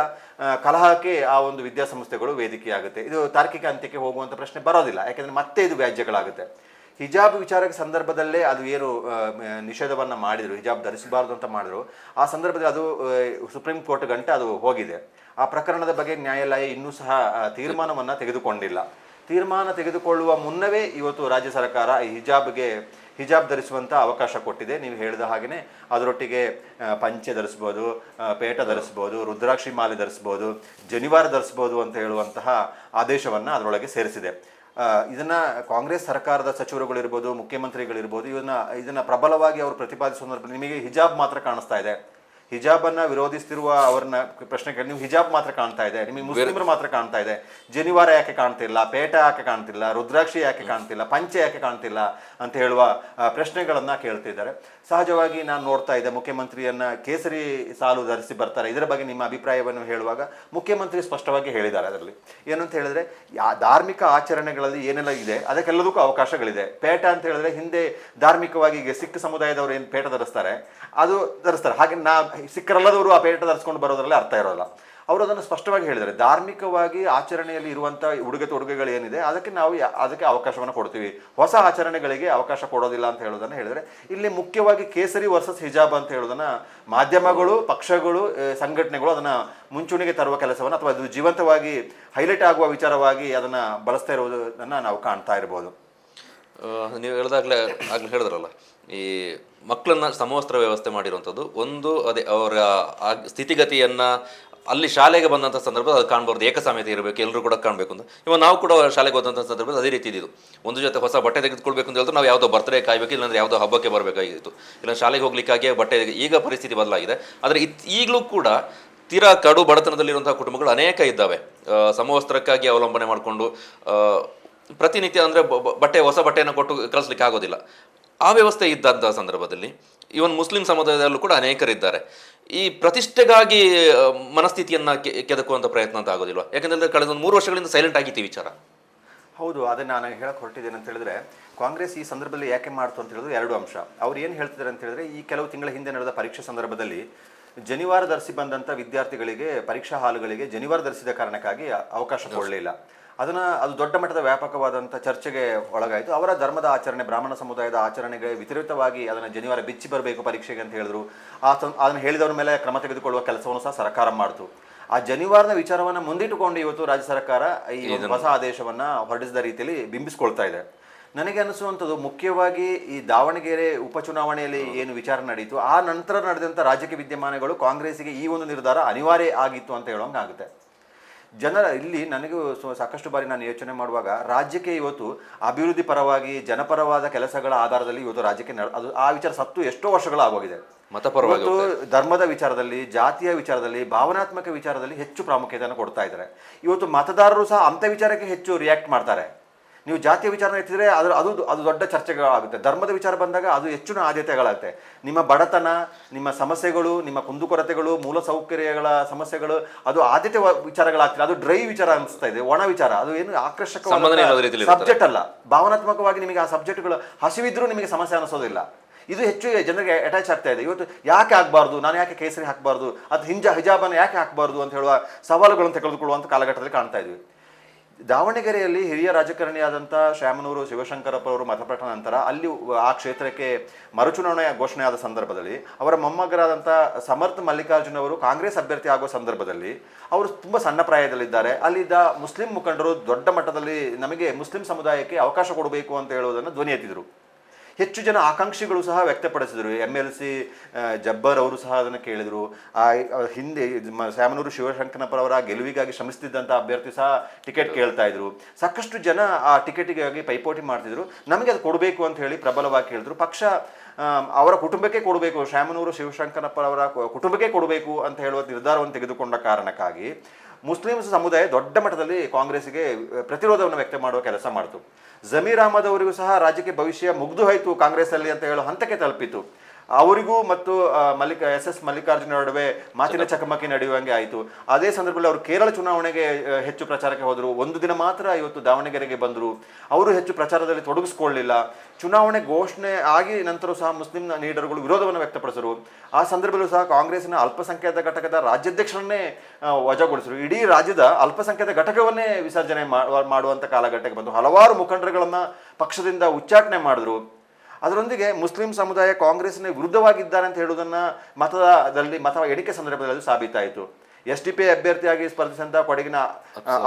ಕಲಹಕ್ಕೆ ಆ ಒಂದು ವಿದ್ಯಾಸಂಸ್ಥೆಗಳು ವೇದಿಕೆಯಾಗುತ್ತೆ. ಇದು ತಾರ್ಕಿಕ ಅಂತ್ಯಕ್ಕೆ ಹೋಗುವಂಥ ಪ್ರಶ್ನೆ ಬರೋದಿಲ್ಲ, ಯಾಕೆಂದರೆ ಮತ್ತೆ ಇದು ವ್ಯಾಜ್ಯಗಳಾಗುತ್ತೆ. ಹಿಜಾಬ್ ವಿಚಾರಕ್ಕೆ ಸಂದರ್ಭದಲ್ಲೇ ಅದು ಏನು ನಿಷೇಧವನ್ನು ಮಾಡಿದರು, ಹಿಜಾಬ್ ಧರಿಸಬಾರ್ದು ಅಂತ ಮಾಡಿದ್ರು, ಆ ಸಂದರ್ಭದಲ್ಲಿ ಅದು ಸುಪ್ರೀಂ ಕೋರ್ಟ್ ಗಂಟೆ ಅದು ಹೋಗಿದೆ. ಆ ಪ್ರಕರಣದ ಬಗ್ಗೆ ನ್ಯಾಯಾಲಯ ಇನ್ನೂ ಸಹ ತೀರ್ಮಾನವನ್ನು ತೆಗೆದುಕೊಂಡಿಲ್ಲ. ತೀರ್ಮಾನ ತೆಗೆದುಕೊಳ್ಳುವ ಮುನ್ನವೇ ಇವತ್ತು ರಾಜ್ಯ ಸರ್ಕಾರ ಹಿಜಾಬ್ ಧರಿಸುವಂಥ ಅವಕಾಶ ಕೊಟ್ಟಿದೆ. ನೀವು ಹೇಳಿದ ಹಾಗೆಯೇ ಅದರೊಟ್ಟಿಗೆ ಪಂಚೆ ಧರಿಸ್ಬೋದು, ಪೇಟ ಧರಿಸ್ಬೋದು, ರುದ್ರಾಕ್ಷಿ ಮಾಲೆ ಧರಿಸ್ಬೋದು, ಜನಿವಾರ ಧರಿಸ್ಬೋದು ಅಂತ ಹೇಳುವಂತಹ ಆದೇಶವನ್ನು ಅದರೊಳಗೆ ಸೇರಿಸಿದೆ. ಇದನ್ನು ಕಾಂಗ್ರೆಸ್ ಸರ್ಕಾರದ ಸಚಿವರುಗಳಿರ್ಬೋದು, ಮುಖ್ಯಮಂತ್ರಿಗಳಿರ್ಬೋದು, ಇದನ್ನು ಪ್ರಬಲವಾಗಿ ಅವರು ಪ್ರತಿಪಾದಿಸುವ ಸಂದರ್ಭದಲ್ಲಿ ನಿಮಗೆ ಹಿಜಾಬ್ ಮಾತ್ರ ಕಾಣಿಸ್ತಾ ಇದೆ, ಹಿಜಾಬನ್ನು ವಿರೋಧಿಸ್ತಿರುವ ಅವ್ರನ್ನ ಪ್ರಶ್ನೆ ಕೇಳಿ ನೀವು ಹಿಜಾಬ್ ಮಾತ್ರ ಕಾಣ್ತಾ ಇದೆ, ನಿಮಗೆ ಮುಸ್ಲಿಮರು ಮಾತ್ರ ಕಾಣ್ತಾ ಇದೆ, ಜನಿವಾರ ಯಾಕೆ ಕಾಣ್ತಿಲ್ಲ, ಪೇಟ ಯಾಕೆ ಕಾಣ್ತಿಲ್ಲ, ರುದ್ರಾಕ್ಷಿ ಯಾಕೆ ಕಾಣ್ತಿಲ್ಲ, ಪಂಚೆ ಯಾಕೆ ಕಾಣ್ತಿಲ್ಲ ಅಂತ ಹೇಳುವ ಪ್ರಶ್ನೆಗಳನ್ನು ಕೇಳ್ತಿದ್ದಾರೆ. ಸಹಜವಾಗಿ ನಾನು ನೋಡ್ತಾ ಇದ್ದೆ, ಮುಖ್ಯಮಂತ್ರಿಯನ್ನ ಕೇಸರಿ ಸಾಲು ಧರಿಸಿ ಬರ್ತಾರೆ, ಇದರ ಬಗ್ಗೆ ನಿಮ್ಮ ಅಭಿಪ್ರಾಯವನ್ನು ಹೇಳುವಾಗ ಮುಖ್ಯಮಂತ್ರಿ ಸ್ಪಷ್ಟವಾಗಿ ಹೇಳಿದ್ದಾರೆ. ಅದರಲ್ಲಿ ಏನಂತ ಹೇಳಿದ್ರೆ ಧಾರ್ಮಿಕ ಆಚರಣೆಗಳಲ್ಲಿ ಏನೆಲ್ಲ ಇದೆ ಅದಕ್ಕೆಲ್ಲದಕ್ಕೂ ಅವಕಾಶಗಳಿದೆ. ಪೇಟ ಅಂತ ಹೇಳಿದ್ರೆ ಹಿಂದೆ ಧಾರ್ಮಿಕವಾಗಿ ಈಗ ಸಿಖ್ ಸಮುದಾಯದವರು ಏನು ಪೇಟ ಧರಿಸ್ತಾರೆ ಅದು ಧರಿಸ್ತಾರೆ, ಹಾಗೆ ಸಿಖ್ಖರಲ್ಲದವರು ಆ ಪೇಟ ಧರಿಸ್ಕೊಂಡು ಬರೋದ್ರಲ್ಲಿ ಅರ್ಥ ಇರೋಲ್ಲ. ಅವರು ಅದನ್ನು ಸ್ಪಷ್ಟವಾಗಿ ಹೇಳಿದ್ದಾರೆ. ಧಾರ್ಮಿಕವಾಗಿ ಆಚರಣೆಯಲ್ಲಿ ಇರುವಂಥ ಉಡುಗೆ ತೊಡುಗೆಗಳು ಏನಿದೆ ಅದಕ್ಕೆ ಅವಕಾಶವನ್ನು ಕೊಡ್ತೀವಿ, ಹೊಸ ಆಚರಣೆಗಳಿಗೆ ಅವಕಾಶ ಕೊಡೋದಿಲ್ಲ ಅಂತ ಹೇಳೋದನ್ನು ಹೇಳಿದರೆ, ಇಲ್ಲಿ ಮುಖ್ಯವಾಗಿ ಕೇಸರಿ ವರ್ಸಸ್ ಹಿಜಾಬ್ ಅಂತ ಹೇಳೋದನ್ನು ಮಾಧ್ಯಮಗಳು, ಪಕ್ಷಗಳು, ಸಂಘಟನೆಗಳು ಅದನ್ನು ಮುಂಚೂಣಿಗೆ ತರುವ ಕೆಲಸವನ್ನು ಅಥವಾ ಅದು ಜೀವಂತವಾಗಿ ಹೈಲೈಟ್ ಆಗುವ ವಿಚಾರವಾಗಿ ಅದನ್ನು ಬಳಸ್ತಾ ಇರುವುದನ್ನು ನಾವು ಕಾಣ್ತಾ ಇರ್ಬೋದು. ನೀವು ಹೇಳಿದಾಗಲೇ ಹೇಳಿದ್ರಲ್ಲ, ಈ ಮಕ್ಕಳನ್ನ ಸಮವಸ್ತ್ರ ವ್ಯವಸ್ಥೆ ಮಾಡಿರುವಂಥದ್ದು ಒಂದು, ಅದೇ ಅವರ ಸ್ಥಿತಿಗತಿಯನ್ನು ಅಲ್ಲಿ ಶಾಲೆಗೆ ಬಂದಂಥ ಸಂದರ್ಭದಲ್ಲಿ ಅದು ಕಾಣ್ಬಾರ್ದು, ಏಕಸಾಮ್ಯತೆ ಇರಬೇಕು, ಎಲ್ಲರೂ ಕೂಡ ಕಾಣಬೇಕು ಅಂತ. ಇವಾಗ ನಾವು ಕೂಡ ಶಾಲೆಗೆ ಹೋದಂಥ ಸಂದರ್ಭದಲ್ಲಿ ಅದೇ ರೀತಿ ಇದ್ದು ಒಂದು ಜೊತೆ ಹೊಸ ಬಟ್ಟೆ ತೆಗೆದುಕೊಳ್ಬೇಕು ಅಂತ ಹೇಳಿದ್ರೆ ನಾವು ಯಾವುದೋ ಬರ್ತ್ಡೇ ಕಾಯಬೇಕು, ಇಲ್ಲಾಂದರೆ ಯಾವುದೋ ಹಬ್ಬಕ್ಕೆ ಬರಬೇಕಾಗಿತ್ತು, ಇಲ್ಲ ಶಾಲೆಗೆ ಹೋಗ್ಲಿಕ್ಕಾಗಿ ಬಟ್ಟೆ. ಈಗ ಪರಿಸ್ಥಿತಿ ಬದಲಾಗಿದೆ, ಆದರೆ ಈಗಲೂ ಕೂಡ ತೀರಾ ಕಡು ಬಡತನದಲ್ಲಿರುವಂಥ ಕುಟುಂಬಗಳು ಅನೇಕ ಇದ್ದಾವೆ. ಸಮವಸ್ತ್ರಕ್ಕಾಗಿ ಅವಲಂಬನೆ ಮಾಡಿಕೊಂಡು ಪ್ರತಿನಿತ್ಯ ಅಂದರೆ ಹೊಸ ಬಟ್ಟೆಯನ್ನು ಕೊಟ್ಟು ಕಳಿಸ್ಲಿಕ್ಕೆ ಆಗೋದಿಲ್ಲ. ಆ ವ್ಯವಸ್ಥೆ ಇದ್ದಂಥ ಸಂದರ್ಭದಲ್ಲಿ ಇವನ್ ಮುಸ್ಲಿಂ ಸಮುದಾಯದಲ್ಲೂ ಕೂಡ ಅನೇಕರಿದ್ದಾರೆ. ಈ ಪ್ರತಿಷ್ಠೆಗಾಗಿ ಮನಸ್ಥಿತಿಯನ್ನು ಕೆದಕುವಂಥ ಪ್ರಯತ್ನ ಅಂತ ಆಗೋದಿಲ್ವ? ಯಾಕಂದರೆ ಕಳೆದ 3 ವರ್ಷಗಳಿಂದ ಸೈಲೆಂಟ್ ಆಗಿತ್ತು ವಿಚಾರ. ಹೌದು, ಅದನ್ನು ನಾನು ಹೇಳಕ್ಕೆ ಹೊರಟಿದ್ದೇನೆ ಅಂತ ಹೇಳಿದ್ರೆ, ಕಾಂಗ್ರೆಸ್ ಈ ಸಂದರ್ಭದಲ್ಲಿ ಯಾಕೆ ಮಾಡ್ತು ಅಂತ ಹೇಳಿದ್ರೆ 2 ಅಂಶ. ಅವ್ರು ಏನು ಹೇಳ್ತಿದ್ದಾರೆ ಅಂತ ಹೇಳಿದ್ರೆ, ಈ ಕೆಲವು ತಿಂಗಳ ಹಿಂದೆ ನಡೆದ ಪರೀಕ್ಷೆ ಸಂದರ್ಭದಲ್ಲಿ ಜನಿವಾರ ಧರಿಸಿ ಬಂದಂಥ ವಿದ್ಯಾರ್ಥಿಗಳಿಗೆ ಪರೀಕ್ಷಾ ಹಾಲುಗಳಿಗೆ ಜನಿವಾರ ಧರಿಸಿದ ಕಾರಣಕ್ಕಾಗಿ ಅವಕಾಶ ಕೊಡಲಿಲ್ಲ. ಅದು ದೊಡ್ಡ ಮಟ್ಟದ ವ್ಯಾಪಕವಾದಂಥ ಚರ್ಚೆಗೆ ಒಳಗಾಯಿತು. ಅವರ ಧರ್ಮದ ಆಚರಣೆ, ಬ್ರಾಹ್ಮಣ ಸಮುದಾಯದ ಆಚರಣೆಗೆ ವ್ಯತಿರಿಕ್ತವಾಗಿ ಅದನ್ನು ಜನಿವಾರ ಬಿಚ್ಚಿ ಬರಬೇಕು ಪರೀಕ್ಷೆಗೆ ಅಂತ ಹೇಳಿದ್ರು. ಅದನ್ನು ಹೇಳಿದವರ ಮೇಲೆ ಕ್ರಮ ತೆಗೆದುಕೊಳ್ಳುವ ಕೆಲಸವನ್ನು ಸಹ ಸರ್ಕಾರ ಮಾಡಿತು. ಆ ಜನಿವಾರದ ವಿಚಾರವನ್ನು ಮುಂದಿಟ್ಟುಕೊಂಡು ಇವತ್ತು ರಾಜ್ಯ ಸರ್ಕಾರ ಈ ಹೊಸ ಆದೇಶವನ್ನು ಹೊರಡಿಸಿದ ರೀತಿಯಲ್ಲಿ ಬಿಂಬಿಸ್ಕೊಳ್ತಾ ಇದೆ. ನನಗೆ ಅನಿಸುವಂಥದ್ದು ಮುಖ್ಯವಾಗಿ ಈ ದಾವಣಗೆರೆ ಉಪಚುನಾವಣೆಯಲ್ಲಿ ಏನು ವಿಚಾರ ನಡೀತು, ಆ ನಂತರ ನಡೆದಂಥ ರಾಜಕೀಯ ವಿದ್ಯಮಾನಗಳು ಕಾಂಗ್ರೆಸ್ಸಿಗೆ ಈ ಒಂದು ನಿರ್ಧಾರ ಅನಿವಾರ್ಯ ಆಗಿತ್ತು ಅಂತ ಹೇಳೋಂಗಾಗುತ್ತೆ. ಜನರ ಇಲ್ಲಿ ನನಗೂ ಸಾಕಷ್ಟು ಬಾರಿ ನಾನು ಯೋಚನೆ ಮಾಡುವಾಗ, ರಾಜ್ಯಕ್ಕೆ ಇವತ್ತು ಅಭಿವೃದ್ಧಿ ಪರವಾಗಿ ಜನಪರವಾದ ಕೆಲಸಗಳ ಆಧಾರದಲ್ಲಿ ಇವತ್ತು ರಾಜ್ಯಕ್ಕೆ ಅದು ಆ ವಿಚಾರ ಸತ್ತು ಎಷ್ಟೋ ವರ್ಷಗಳಾಗೋಗಿದೆ. ಇವತ್ತು ಧರ್ಮದ ವಿಚಾರದಲ್ಲಿ, ಜಾತಿಯ ವಿಚಾರದಲ್ಲಿ, ಭಾವನಾತ್ಮಕ ವಿಚಾರದಲ್ಲಿ ಹೆಚ್ಚು ಪ್ರಾಮುಖ್ಯತೆಯನ್ನು ಕೊಡ್ತಾ ಇದ್ದಾರೆ. ಇವತ್ತು ಮತದಾರರು ಸಹ ಅಂಥ ವಿಚಾರಕ್ಕೆ ಹೆಚ್ಚು ರಿಯಾಕ್ಟ್ ಮಾಡ್ತಾರೆ. ನೀವು ಜಾತಿಯ ವಿಚಾರ ಎತ್ತಿದ್ರೆ ಅದು ದೊಡ್ಡ ಚರ್ಚೆಗಳಾಗುತ್ತೆ. ಧರ್ಮದ ವಿಚಾರ ಬಂದಾಗ ಅದು ಹೆಚ್ಚಿನ ಆದ್ಯತೆಗಳಾಗುತ್ತೆ. ನಿಮ್ಮ ಬಡತನ, ನಿಮ್ಮ ಸಮಸ್ಯೆಗಳು, ನಿಮ್ಮ ಕುಂದುಕೊರತೆಗಳು, ಮೂಲ ಸೌಕರ್ಯಗಳ ಸಮಸ್ಯೆಗಳು, ಅದು ಆದ್ಯತೆ ವಿಚಾರಗಳಾಗ್ತದೆ. ಅದು ಡ್ರೈ ವಿಚಾರ ಅನಿಸ್ತಾ ಇದೆ, ಒಣ ವಿಚಾರ. ಅದು ಏನು ಆಕರ್ಷಕ ಸಬ್ಜೆಕ್ಟ್ ಅಲ್ಲ. ಭಾವನಾತ್ಮಕವಾಗಿ ನಿಮಗೆ ಆ ಸಬ್ಜೆಕ್ಟ್ಗಳು ಹಸಿವಿದ್ರೂ ನಿಮಗೆ ಸಮಸ್ಯೆ ಅನಿಸೋದಿಲ್ಲ. ಇದು ಹೆಚ್ಚು ಜನರಿಗೆ ಅಟ್ಯಾಚ್ ಆಗ್ತಾ ಇದೆ. ಇವತ್ತು ಯಾಕೆ ಆಗಬಾರ್ದು, ನಾನು ಯಾಕೆ ಕೇಸರಿ ಹಾಕಬಾರ್ದು, ಅದು ಹಿಜಾಬನ್ನು ಯಾಕೆ ಹಾಕಬಾರ್ದು ಅಂತ ಹೇಳುವ ಸವಾಲುಗಳನ್ನು ತೆಗೆದುಕೊಳ್ಳುವಂಥ ಕಾಲಘಟ್ಟದಲ್ಲಿ ಕಾಣ್ತಾ ಇದ್ವಿ. ದಾವಣಗೆರೆಯಲ್ಲಿ ಹಿರಿಯ ರಾಜಕಾರಣಿಯಾದಂಥ ಶ್ಯಾಮನೂರು ಶಿವಶಂಕರಪ್ಪ ಅವರು ಮತಪಟ್ಟ ನಂತರ ಅಲ್ಲಿ ಆ ಕ್ಷೇತ್ರಕ್ಕೆ ಮರುಚುನಾವಣೆ ಘೋಷಣೆಯಾದ ಸಂದರ್ಭದಲ್ಲಿ ಅವರ ಮೊಮ್ಮಗರಾದಂಥ ಸಮರ್ಥ ಮಲ್ಲಿಕಾರ್ಜುನ್ ಅವರು ಕಾಂಗ್ರೆಸ್ ಅಭ್ಯರ್ಥಿ ಆಗುವ ಸಂದರ್ಭದಲ್ಲಿ ಅವರು ತುಂಬ ಸಣ್ಣ ಪ್ರಾಯದಲ್ಲಿದ್ದಾರೆ. ಅಲ್ಲಿದ್ದ ಮುಸ್ಲಿಂ ಮುಖಂಡರು ದೊಡ್ಡ ಮಟ್ಟದಲ್ಲಿ ನಮಗೆ ಮುಸ್ಲಿಂ ಸಮುದಾಯಕ್ಕೆ ಅವಕಾಶ ಕೊಡಬೇಕು ಅಂತ ಹೇಳುವುದನ್ನು ಧ್ವನಿ ಎತ್ತಿದರು. ಹೆಚ್ಚು ಜನ ಆಕಾಂಕ್ಷಿಗಳು ಸಹ ವ್ಯಕ್ತಪಡಿಸಿದರು. MLC ಜಬ್ಬರ್ ಅವರು ಸಹ ಅದನ್ನು ಕೇಳಿದರು. ಹಿಂದೆ ಶ್ಯಾಮನೂರು ಶಿವಶಂಕರಪ್ಪರವರ ಗೆಲುವಿಗಾಗಿ ಶ್ರಮಿಸ್ತಿದ್ದಂಥ ಅಭ್ಯರ್ಥಿ ಸಹ ಟಿಕೆಟ್ ಕೇಳ್ತಾ ಇದ್ರು. ಸಾಕಷ್ಟು ಜನ ಆ ಟಿಕೆಟಿಗಾಗಿ ಪೈಪೋಟಿ ಮಾಡ್ತಿದ್ರು. ನಮಗೆ ಅದು ಕೊಡಬೇಕು ಅಂತ ಹೇಳಿ ಪ್ರಬಲವಾಗಿ ಕೇಳಿದ್ರು. ಪಕ್ಷ ಅವರ ಕುಟುಂಬಕ್ಕೆ ಕೊಡಬೇಕು, ಶ್ಯಾಮನೂರು ಶಿವಶಂಕರಪ್ಪರವರ ಕುಟುಂಬಕ್ಕೆ ಕೊಡಬೇಕು ಅಂತ ಹೇಳುವ ನಿರ್ಧಾರವನ್ನು ತೆಗೆದುಕೊಂಡ ಕಾರಣಕ್ಕಾಗಿ ಮುಸ್ಲಿಂ ಸಮುದಾಯ ದೊಡ್ಡ ಮಟ್ಟದಲ್ಲಿ ಕಾಂಗ್ರೆಸ್ಸಿಗೆ ಪ್ರತಿರೋಧವನ್ನು ವ್ಯಕ್ತ ಮಾಡುವ ಕೆಲಸ ಮಾಡಿತು. ಜಮೀರ್ ಅಹಮದ್ ಅವರಿಗೂ ಸಹ ರಾಜ್ಯಕ್ಕೆ ಭವಿಷ್ಯ ಮುಗ್ದು ಹೋಯಿತು ಕಾಂಗ್ರೆಸ್ಸಲ್ಲಿ ಅಂತ ಹೇಳೋ ಹಂತಕ್ಕೆ ತಲುಪಿತು. ಅವರಿಗೂ ಮತ್ತು SS ಮಲ್ಲಿಕಾರ್ಜುನ ನಡುವೆ ಮಾತಿನ ಚಕಮಕಿ ನಡೆಯುವಂಗೆ ಆಯಿತು. ಅದೇ ಸಂದರ್ಭದಲ್ಲಿ ಅವರು ಕೇರಳ ಚುನಾವಣೆಗೆ ಹೆಚ್ಚು ಪ್ರಚಾರಕ್ಕೆ ಹೋದರು. ಒಂದು ದಿನ ಮಾತ್ರ ಇವತ್ತು ದಾವಣಗೆರೆಗೆ ಬಂದರು. ಅವರು ಹೆಚ್ಚು ಪ್ರಚಾರದಲ್ಲಿ ತೊಡಗಿಸ್ಕೊಳ್ಳಲಿಲ್ಲ. ಚುನಾವಣೆ ಘೋಷಣೆ ಆಗಿ ನಂತರ ಸಹ ಮುಸ್ಲಿಂ ಲೀಡರ್ಗಳು ವಿರೋಧವನ್ನು ವ್ಯಕ್ತಪಡಿಸಿದರು. ಆ ಸಂದರ್ಭದಲ್ಲೂ ಸಹ ಕಾಂಗ್ರೆಸ್ನ ಅಲ್ಪಸಂಖ್ಯಾತ ಘಟಕದ ರಾಜ್ಯಾಧ್ಯಕ್ಷರನ್ನೇ ವಜಾಗೊಳಿಸಿದರು. ಇಡೀ ರಾಜ್ಯದ ಅಲ್ಪಸಂಖ್ಯಾತ ಘಟಕವನ್ನೇ ವಿಸರ್ಜನೆ ಮಾಡುವಂಥ ಕಾಲಘಟ್ಟಕ್ಕೆ ಬಂದು ಹಲವಾರು ಮುಖಂಡರುಗಳನ್ನು ಪಕ್ಷದಿಂದ ಉಚ್ಚಾಟನೆ ಮಾಡಿದ್ರು. ಅದರೊಂದಿಗೆ ಮುಸ್ಲಿಂ ಸಮುದಾಯ ಕಾಂಗ್ರೆಸ್ನ ವಿರುದ್ಧವಾಗಿದ್ದಾರೆ ಅಂತ ಹೇಳುವುದನ್ನು ಮತ ಎಣಿಕೆ ಸಂದರ್ಭದಲ್ಲಿ ಸಾಬೀತಾಯಿತು. SDP ಅಭ್ಯರ್ಥಿಯಾಗಿ ಸ್ಪರ್ಧಿಸಿದಂಥ ಕೊಡಗಿನ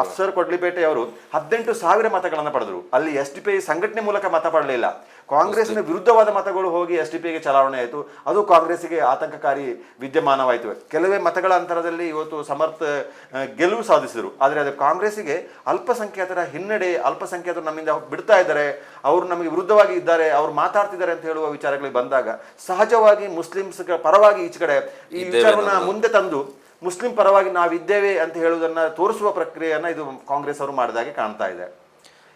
ಅಫ್ಸರ್ ಕೊಡ್ಲಿಪೇಟೆಯವರು 18,000 ಮತಗಳನ್ನು ಪಡೆದರು. ಅಲ್ಲಿ SDP ಸಂಘಟನೆ ಮೂಲಕ ಮತ ಪಡಲಿಲ್ಲ. ಕಾಂಗ್ರೆಸ್ನ ವಿರುದ್ಧವಾದ ಮತಗಳು ಹೋಗಿ SDPಗೆ ಚಲಾವಣೆ ಆಯಿತು. ಅದು ಕಾಂಗ್ರೆಸ್ಸಿಗೆ ಆತಂಕಕಾರಿ ವಿದ್ಯಮಾನವಾಯಿತು. ಕೆಲವೇ ಮತಗಳ ಅಂತರದಲ್ಲಿ ಇವತ್ತು ಸಮರ್ಥ ಗೆಲುವು ಸಾಧಿಸಿದರು. ಆದರೆ ಅದು ಕಾಂಗ್ರೆಸ್ಸಿಗೆ ಅಲ್ಪಸಂಖ್ಯಾತರ ಹಿನ್ನಡೆ, ಅಲ್ಪಸಂಖ್ಯಾತರು ನಮ್ಮಿಂದ ಬಿಡ್ತಾ ಇದ್ದಾರೆ, ಅವರು ನಮಗೆ ವಿರುದ್ಧವಾಗಿ ಇದ್ದಾರೆ, ಅವರು ಮಾತಾಡ್ತಿದ್ದಾರೆ ಅಂತ ಹೇಳುವ ವಿಚಾರಗಳಿಗೆ ಬಂದಾಗ ಸಹಜವಾಗಿ ಮುಸ್ಲಿಮ್ಸ್ ಪರವಾಗಿ ಈಚೆ ಕಡೆ ಈ ವಿಚಾರವನ್ನು ಮುಂದೆ ತಂದು ಮುಸ್ಲಿಂ ಪರವಾಗಿ ನಾವಿದ್ದೇವೆ ಅಂತ ಹೇಳುವುದನ್ನು ತೋರಿಸುವ ಪ್ರಕ್ರಿಯೆಯನ್ನು ಇದು ಕಾಂಗ್ರೆಸ್ ಅವರು ಮಾಡಿದಾಗೆ ಕಾಣ್ತಾ ಇದೆ.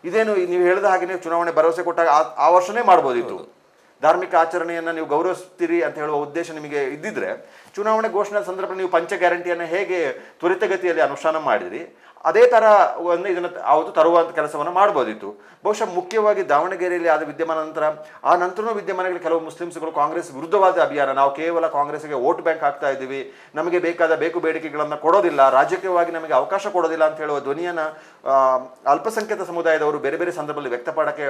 ಇದೇನು ನೀವು ಹೇಳಿದ ಹಾಗೆ ಚುನಾವಣೆ ಭರವಸೆ ಕೊಟ್ಟಾಗ ಆ ವರ್ಷನೇ ಮಾಡ್ಬೋದಿತ್ತು. ಧಾರ್ಮಿಕ ಆಚರಣೆಯನ್ನು ನೀವು ಗೌರವಿಸ್ತೀರಿ ಅಂತ ಹೇಳುವ ಉದ್ದೇಶ ನಿಮಗೆ ಇದ್ದಿದ್ರೆ ಚುನಾವಣೆ ಘೋಷಣೆ ಸಂದರ್ಭದಲ್ಲಿ ನೀವು ಪಂಚ ಗ್ಯಾರಂಟಿಯನ್ನು ಹೇಗೆ ತ್ವರಿತಗತಿಯಲ್ಲಿ ಅನುಷ್ಠಾನ ಮಾಡಿದಿರಿ ಅದೇ ಥರ ಇದನ್ನು ಅವತ್ತು ತರುವಂಥ ಕೆಲಸವನ್ನು ಮಾಡ್ಬೋದಿತ್ತು. ಬಹುಶಃ ಮುಖ್ಯವಾಗಿ ದಾವಣಗೆರೆಯಲ್ಲಿ ಆದ ವಿದ್ಯಮಾನ ನಂತರ ಆ ನಂತರನೂ ವಿದ್ಯಮಾನಗಳು ಕೆಲವು ಮುಸ್ಲಿಮ್ಸ್ಗಳು ಕಾಂಗ್ರೆಸ್ ವಿರುದ್ಧವಾದ ಅಭಿಯಾನ, ನಾವು ಕೇವಲ ಕಾಂಗ್ರೆಸ್ಗೆ ವೋಟ್ ಬ್ಯಾಂಕ್ ಆಗ್ತಾ ಇದ್ದೀವಿ, ನಮಗೆ ಬೇಕಾದ ಬೇಡಿಕೆಗಳನ್ನು ಕೊಡೋದಿಲ್ಲ, ರಾಜಕೀಯವಾಗಿ ನಮಗೆ ಅವಕಾಶ ಕೊಡೋದಿಲ್ಲ ಅಂತ ಹೇಳುವ ಧ್ವನಿಯನ್ನು ಅಲ್ಪಸಂಖ್ಯಾತ ಸಮುದಾಯದವರು ಬೇರೆ ಬೇರೆ ಸಂದರ್ಭದಲ್ಲಿ ವ್ಯಕ್ತಪಡಕ್ಕೆ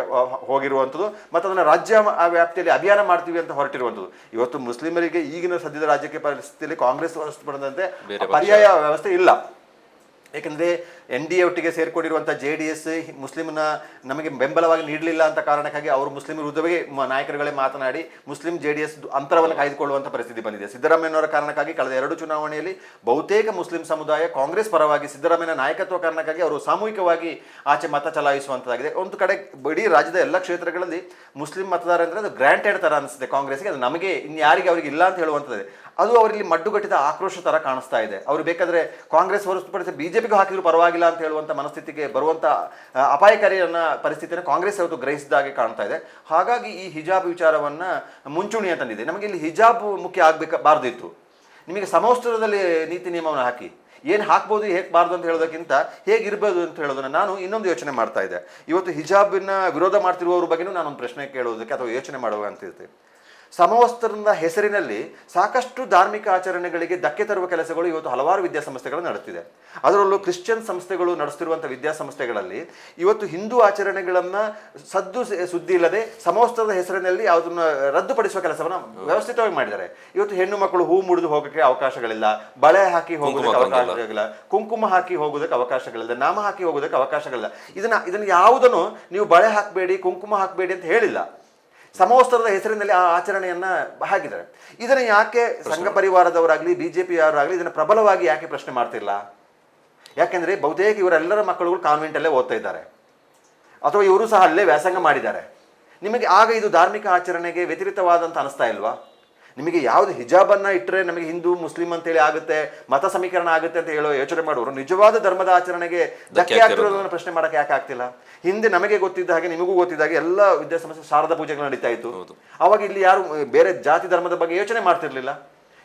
ಹೋಗಿರುವಂಥದ್ದು ಮತ್ತು ಅದನ್ನು ರಾಜ್ಯ ವ್ಯಾಪ್ತಿಯಲ್ಲಿ ಅಭಿಯಾನ ಮಾಡ್ತೀವಿ ಅಂತ ಹೊರಟಿರುವಂಥದ್ದು. ಇವತ್ತು ಮುಸ್ಲಿಮರಿಗೆ ಈಗಿನ ಸದ್ಯದ ರಾಜಕೀಯ ಪರಿಸ್ಥಿತಿಯಲ್ಲಿ ಕಾಂಗ್ರೆಸ್ ಹೊರತುಪಡಿಸಿದಂತೆ ಪರ್ಯಾಯ ವ್ಯವಸ್ಥೆ ಇಲ್ಲ. ಏಕೆಂದರೆ NDA ಒಟ್ಟಿಗೆ ಸೇರಿಕೊಂಡಿರುವಂಥ JDS ಮುಸ್ಲಿಮ್ನ ನಮಗೆ ಬೆಂಬಲವಾಗಿ ನೀಡಲಿಲ್ಲ ಅಂತ ಕಾರಣಕ್ಕಾಗಿ ಅವರು ಮುಸ್ಲಿಂ ವಿರುದ್ಧವೇ ನಾಯಕರುಗಳೇ ಮಾತನಾಡಿ ಮುಸ್ಲಿಂ JDS ಅಂತರವನ್ನು ಕಾಯ್ದುಕೊಳ್ಳುವಂಥ ಪರಿಸ್ಥಿತಿ ಬಂದಿದೆ. ಸಿದ್ದರಾಮಯ್ಯನವರ ಕಾರಣಕ್ಕಾಗಿ ಕಳೆದ 2 ಚುನಾವಣೆಯಲ್ಲಿ ಬಹುತೇಕ ಮುಸ್ಲಿಂ ಸಮುದಾಯ ಕಾಂಗ್ರೆಸ್ ಪರವಾಗಿ ಸಿದ್ದರಾಮಯ್ಯನ ನಾಯಕತ್ವ ಕಾರಣಕ್ಕಾಗಿ ಅವರು ಸಾಮೂಹಿಕವಾಗಿ ಆಚೆ ಮತ ಚಲಾಯಿಸುವಂಥದ್ದಾಗಿದೆ. ಒಂದು ಕಡೆ ಇಡೀ ರಾಜ್ಯದ ಎಲ್ಲ ಕ್ಷೇತ್ರಗಳಲ್ಲಿ ಮುಸ್ಲಿಂ ಮತದಾರ ಅಂದರೆ ಅದು ಗ್ರಾಂಟೆಡ್ ಥರ ಅನಿಸುತ್ತೆ ಕಾಂಗ್ರೆಸ್ಗೆ, ಅದು ನಮಗೆ ಇನ್ಯಾರಿಗೆ ಅವರಿಗೆ ಇಲ್ಲ ಅಂತ ಹೇಳುವಂಥದ್ದು. ಅದು ಅವರಲ್ಲಿ ಮಡ್ಡುಗಟ್ಟಿದ ಆಕ್ರೋಶ ಥರ ಕಾಣಿಸ್ತಾ ಇದೆ. ಅವರು ಬೇಕಾದರೆ ಕಾಂಗ್ರೆಸ್ ಹೊರತುಪಡಿಸಿ BJPಗೂ ಹಾಕಿದ್ರು ಪರವಾಗಿಲ್ಲ ಅಂತ ಹೇಳುವಂಥ ಮನಸ್ಥಿತಿಗೆ ಬರುವಂಥ ಅಪಾಯಕಾರಿಯನ್ನ ಪರಿಸ್ಥಿತಿಯನ್ನು ಕಾಂಗ್ರೆಸ್ ಇವತ್ತು ಗ್ರಹಿಸಿದಾಗೆ ಕಾಣ್ತಾ ಇದೆ. ಹಾಗಾಗಿ ಈ ಹಿಜಾಬ್ ವಿಚಾರವನ್ನು ಮುಂಚೂಣಿಯ ತಂದಿದೆ. ನಮಗೆ ಇಲ್ಲಿ ಹಿಜಾಬ್ ಮುಖ್ಯ ಆಗಬಾರ್ದಿತ್ತು. ನಿಮಗೆ ಸಮವಸ್ತ್ರದಲ್ಲಿ ನೀತಿ ನಿಯಮವನ್ನು ಹಾಕಿ ಏನು ಹಾಕ್ಬೋದು ಹೇಗಬಾರ್ದು ಅಂತ ಹೇಳೋದಕ್ಕಿಂತ ಹೇಗಿರ್ಬೋದು ಅಂತ ಹೇಳೋದನ್ನು ನಾನು ಇನ್ನೊಂದು ಯೋಚನೆ ಮಾಡ್ತಾ ಇದ್ದೆ. ಇವತ್ತು ಹಿಜಾಬಿನ ವಿರೋಧ ಮಾಡ್ತಿರುವವ್ರ ಬಗ್ಗೆನೂ ನಾನೊಂದು ಪ್ರಶ್ನೆ ಕೇಳೋದಕ್ಕೆ ಅಥವಾ ಯೋಚನೆ ಮಾಡುವ ಅಂತಿರ್ತೀನಿ. ಸಮವಸ್ತ್ರದ ಹೆಸರಿನಲ್ಲಿ ಸಾಕಷ್ಟು ಧಾರ್ಮಿಕ ಆಚರಣೆಗಳಿಗೆ ಧಕ್ಕೆ ತರುವ ಕೆಲಸಗಳು ಇವತ್ತು ಹಲವಾರು ವಿದ್ಯಾಸಂಸ್ಥೆಗಳು ನಡೆಯುತ್ತಿದೆ. ಅದರಲ್ಲೂ ಕ್ರಿಶ್ಚಿಯನ್ ಸಂಸ್ಥೆಗಳು ನಡೆಸುತ್ತಿರುವಂಥ ವಿದ್ಯಾಸಂಸ್ಥೆಗಳಲ್ಲಿ ಇವತ್ತು ಹಿಂದೂ ಆಚರಣೆಗಳನ್ನು ಸುದ್ದಿ ಇಲ್ಲದೆ ಸಮವಸ್ತ್ರದ ಹೆಸರಿನಲ್ಲಿ ಅದನ್ನು ರದ್ದುಪಡಿಸುವ ಕೆಲಸವನ್ನು ವ್ಯವಸ್ಥಿತವಾಗಿ ಮಾಡಿದ್ದಾರೆ. ಇವತ್ತು ಹೆಣ್ಣು ಮಕ್ಕಳು ಹೂ ಮುಡಿದು ಹೋಗೋಕ್ಕೆ ಅವಕಾಶಗಳಿಲ್ಲ, ಬಳೆ ಹಾಕಿ ಹೋಗೋದಕ್ಕೆ ಅವಕಾಶಗಳಿಲ್ಲ, ಕುಂಕುಮ ಹಾಕಿ ಹೋಗೋದಕ್ಕೆ ಅವಕಾಶಗಳಿಲ್ಲ, ನಾಮ ಹಾಕಿ ಹೋಗೋದಕ್ಕೆ ಅವಕಾಶಗಳಿಲ್ಲ. ಇದನ್ನ ಯಾವುದನ್ನು ನೀವು ಬಳೆ ಹಾಕಬೇಡಿ, ಕುಂಕುಮ ಹಾಕಬೇಡಿ ಅಂತ ಹೇಳಿಲ್ಲ. ಸಮವಸ್ತ್ರದ ಹೆಸರಿನಲ್ಲಿ ಆ ಆಚರಣೆಯನ್ನ ಹಾಕಿದ್ದಾರೆ. ಇದನ್ನು ಯಾಕೆ ಸಂಘ ಪರಿವಾರದವರಾಗ್ಲಿ ಬಿಜೆಪಿಯವರಾಗ್ಲಿ ಇದನ್ನು ಪ್ರಬಲವಾಗಿ ಯಾಕೆ ಪ್ರಶ್ನೆ ಮಾಡ್ತಿಲ್ಲ? ಯಾಕೆಂದ್ರೆ ಬಹುತೇಕ ಇವರೆಲ್ಲರ ಮಕ್ಕಳುಗಳು ಕಾನ್ವೆಂಟಲ್ಲೇ ಓದ್ತಾ ಇದ್ದಾರೆ ಅಥವಾ ಇವರು ಸಹ ಅಲ್ಲೇ ವ್ಯಾಸಂಗ ಮಾಡಿದ್ದಾರೆ. ನಿಮಗೆ ಆಗ ಇದು ಧಾರ್ಮಿಕ ಆಚರಣೆಗೆ ವ್ಯತಿರಿಕ್ತವಾದಂತ ಅನಿಸ್ತಾ ಇಲ್ವಾ? ನಿಮಗೆ ಯಾವ್ದು ಹಿಜಾಬನ್ನ ಇಟ್ಟರೆ ನಮಗೆ ಹಿಂದೂ ಮುಸ್ಲಿಂ ಅಂತೇಳಿ ಆಗುತ್ತೆ, ಮತ ಸಮೀಕರಣ ಆಗುತ್ತೆ ಅಂತ ಹೇಳೋ ಯೋಚನೆ ಮಾಡೋರು ನಿಜವಾದ ಧರ್ಮದ ಆಚರಣೆಗೆ ಧಕ್ಕೆ ಆಗ್ತಿರೋದನ್ನ ಪ್ರಶ್ನೆ ಮಾಡಕ್ಕೆ ಯಾಕೆ ಆಗ್ತಿಲ್ಲ? ಹಿಂದೆ ನಮಗೆ ಗೊತ್ತಿದ್ದ ಹಾಗೆ ನಿಮಗೂ ಗೊತ್ತಿದ್ದ ಹಾಗೆ ಎಲ್ಲ ವಿದ್ಯಾಸಂಸ್ಥೆ ಶಾರದಾ ಪೂಜೆಗಳು ನಡೀತಾ ಇತ್ತು. ಅವಾಗ ಇಲ್ಲಿ ಯಾರು ಬೇರೆ ಜಾತಿ ಧರ್ಮದ ಬಗ್ಗೆ ಯೋಚನೆ ಮಾಡ್ತಿರ್ಲಿಲ್ಲ.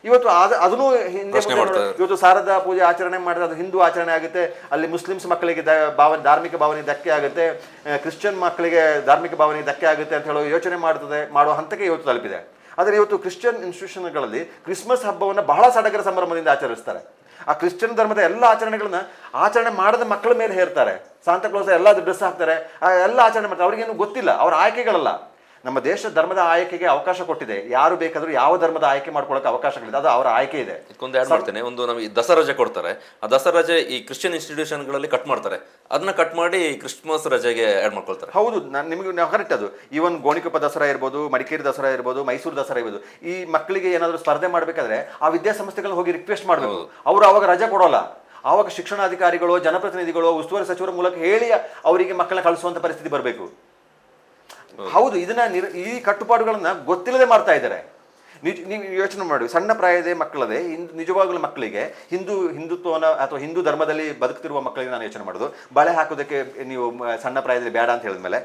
ಇವತ್ತು ಅದನ್ನು ಹಿಂದೆ ಇವತ್ತು ಶಾರದಾ ಪೂಜೆ ಆಚರಣೆ ಮಾಡಿದ್ರೆ ಅದು ಹಿಂದೂ ಆಚರಣೆ ಆಗುತ್ತೆ, ಅಲ್ಲಿ ಮುಸ್ಲಿಮ್ಸ್ ಮಕ್ಕಳಿಗೆ ಧಾರ್ಮಿಕ ಭಾವನೆಗೆ ಧಕ್ಕೆ ಆಗುತ್ತೆ, ಕ್ರಿಶ್ಚಿಯನ್ ಮಕ್ಕಳಿಗೆ ಧಾರ್ಮಿಕ ಭಾವನೆಗೆ ಧಕ್ಕೆ ಆಗುತ್ತೆ ಅಂತ ಹೇಳೋ ಯೋಚನೆ ಮಾಡುವ ಹಂತಕ್ಕೆ ಇವತ್ತು ತಲುಪಿದೆ. ಆದರೆ ಇವತ್ತು ಕ್ರಿಶ್ಚಿಯನ್ ಇನ್ಸ್ಟಿಟ್ಯೂಷನ್ಗಳಲ್ಲಿ ಕ್ರಿಸ್ಮಸ್ ಹಬ್ಬವನ್ನು ಬಹಳ ಸಡಗರ ಸಂಭ್ರಮದಿಂದ ಆಚರಿಸ್ತಾರೆ. ಆ ಕ್ರಿಶ್ಚಿಯನ್ ಧರ್ಮದ ಎಲ್ಲ ಆಚರಣೆಗಳನ್ನ ಆಚರಣೆ ಮಾಡದ ಮಕ್ಕಳ ಮೇಲೆ ಹೇರ್ತಾರೆ. ಸಾಂತಾಕ್ಲೋಸ್ ಎಲ್ಲ ಡ್ರೆಸ್ ಹಾಕ್ತಾರೆ, ಎಲ್ಲ ಆಚರಣೆ ಮಾಡ್ತಾರೆ. ಅವ್ರಿಗೇನು ಗೊತ್ತಿಲ್ಲ, ಅವ್ರ ಆಯ್ಕೆಗಳಲ್ಲ. ನಮ್ಮ ದೇಶ ಧರ್ಮದ ಆಯ್ಕೆಗೆ ಅವಕಾಶ ಕೊಟ್ಟಿದೆ. ಯಾರು ಬೇಕಾದ್ರೂ ಯಾವ ಧರ್ಮದ ಆಯ್ಕೆ ಮಾಡ್ಕೊಳ್ಳೋಕೆ ಅವಕಾಶಗಳಿದೆ, ಅದು ಅವರ ಆಯ್ಕೆ ಇದೆ. ಇದಕ್ಕೊಂದು ಆ್ಯಡ್ ಮಾಡ್ತೇನೆ. ಒಂದು ನಮಗೆ ದಸರಾ ರಜೆ ಕೊಡ್ತಾರೆ, ಆ ದಸರಾ ರಜೆ ಈ ಕ್ರಿಶ್ಚಿಯನ್ ಇನ್ಸ್ಟಿಟ್ಯೂಷನ್ಗಳಲ್ಲಿ ಕಟ್ ಮಾಡ್ತಾರೆ, ಅದನ್ನ ಕಟ್ ಮಾಡಿ ಕ್ರಿಸ್ಮಸ್ ರಜೆಗೆ ಆ್ಯಡ್ ಮಾಡ್ಕೊಳ್ತಾರೆ. ಹೌದು, ನಿಮಗೆ ಕರೆಕ್ಟ್. ಅದು ಈವನ್ ಗೋಣಿಕೊಪ್ಪ ದಸರಾ ಇರ್ಬೋದು, ಮಡಿಕೇರಿ ದಸರಾ ಇರ್ಬೋದು, ಮೈಸೂರು ದಸರಾ ಇರ್ಬೋದು, ಈ ಮಕ್ಕಳಿಗೆ ಏನಾದರೂ ಸ್ಪರ್ಧೆ ಮಾಡಬೇಕಾದ್ರೆ ಆ ವಿದ್ಯಾಸಂಸ್ಥೆಗಳನ್ನ ಹೋಗಿ ರಿಕ್ವೆಸ್ಟ್ ಮಾಡಬೇಕು. ಅವರು ಅವಾಗ ರಜೆ ಕೊಡೋಲ್ಲ. ಆವಾಗ ಶಿಕ್ಷಣಾಧಿಕಾರಿಗಳು, ಜನಪ್ರತಿನಿಧಿಗಳು, ಉಸ್ತುವಾರಿ ಸಚಿವರ ಮೂಲಕ ಹೇಳಿ ಅವರಿಗೆ ಮಕ್ಕಳನ್ನ ಕಳಿಸುವಂತ ಪರಿಸ್ಥಿತಿ ಬರಬೇಕು. ಹೌದು, ಇದನ್ನ ಈ ಕಟ್ಟುಪಾಡುಗಳನ್ನ ಗೊತ್ತಿಲ್ಲದೆ ಮಾಡ್ತಾ ಇದ್ದಾರೆ. ನೀವು ಯೋಚನೆ ಮಾಡಿ, ಸಣ್ಣ ಪ್ರಾಯದ ಮಕ್ಕಳದೇ ನಿಜವಾಗ್ಲೂ ಮಕ್ಕಳಿಗೆ ಹಿಂದುತ್ವನ ಅಥವಾ ಹಿಂದೂ ಧರ್ಮದಲ್ಲಿ ಬದುಕ್ತಿರುವ ಮಕ್ಕಳಿಗೆ ನಾನು ಯೋಚನೆ ಮಾಡೋದು, ಬಳೆ ಹಾಕೋದಕ್ಕೆ ನೀವು ಸಣ್ಣ ಪ್ರಾಯದಲ್ಲಿ ಬೇಡ ಅಂತ ಹೇಳಿದ್ಮೇಲೆ,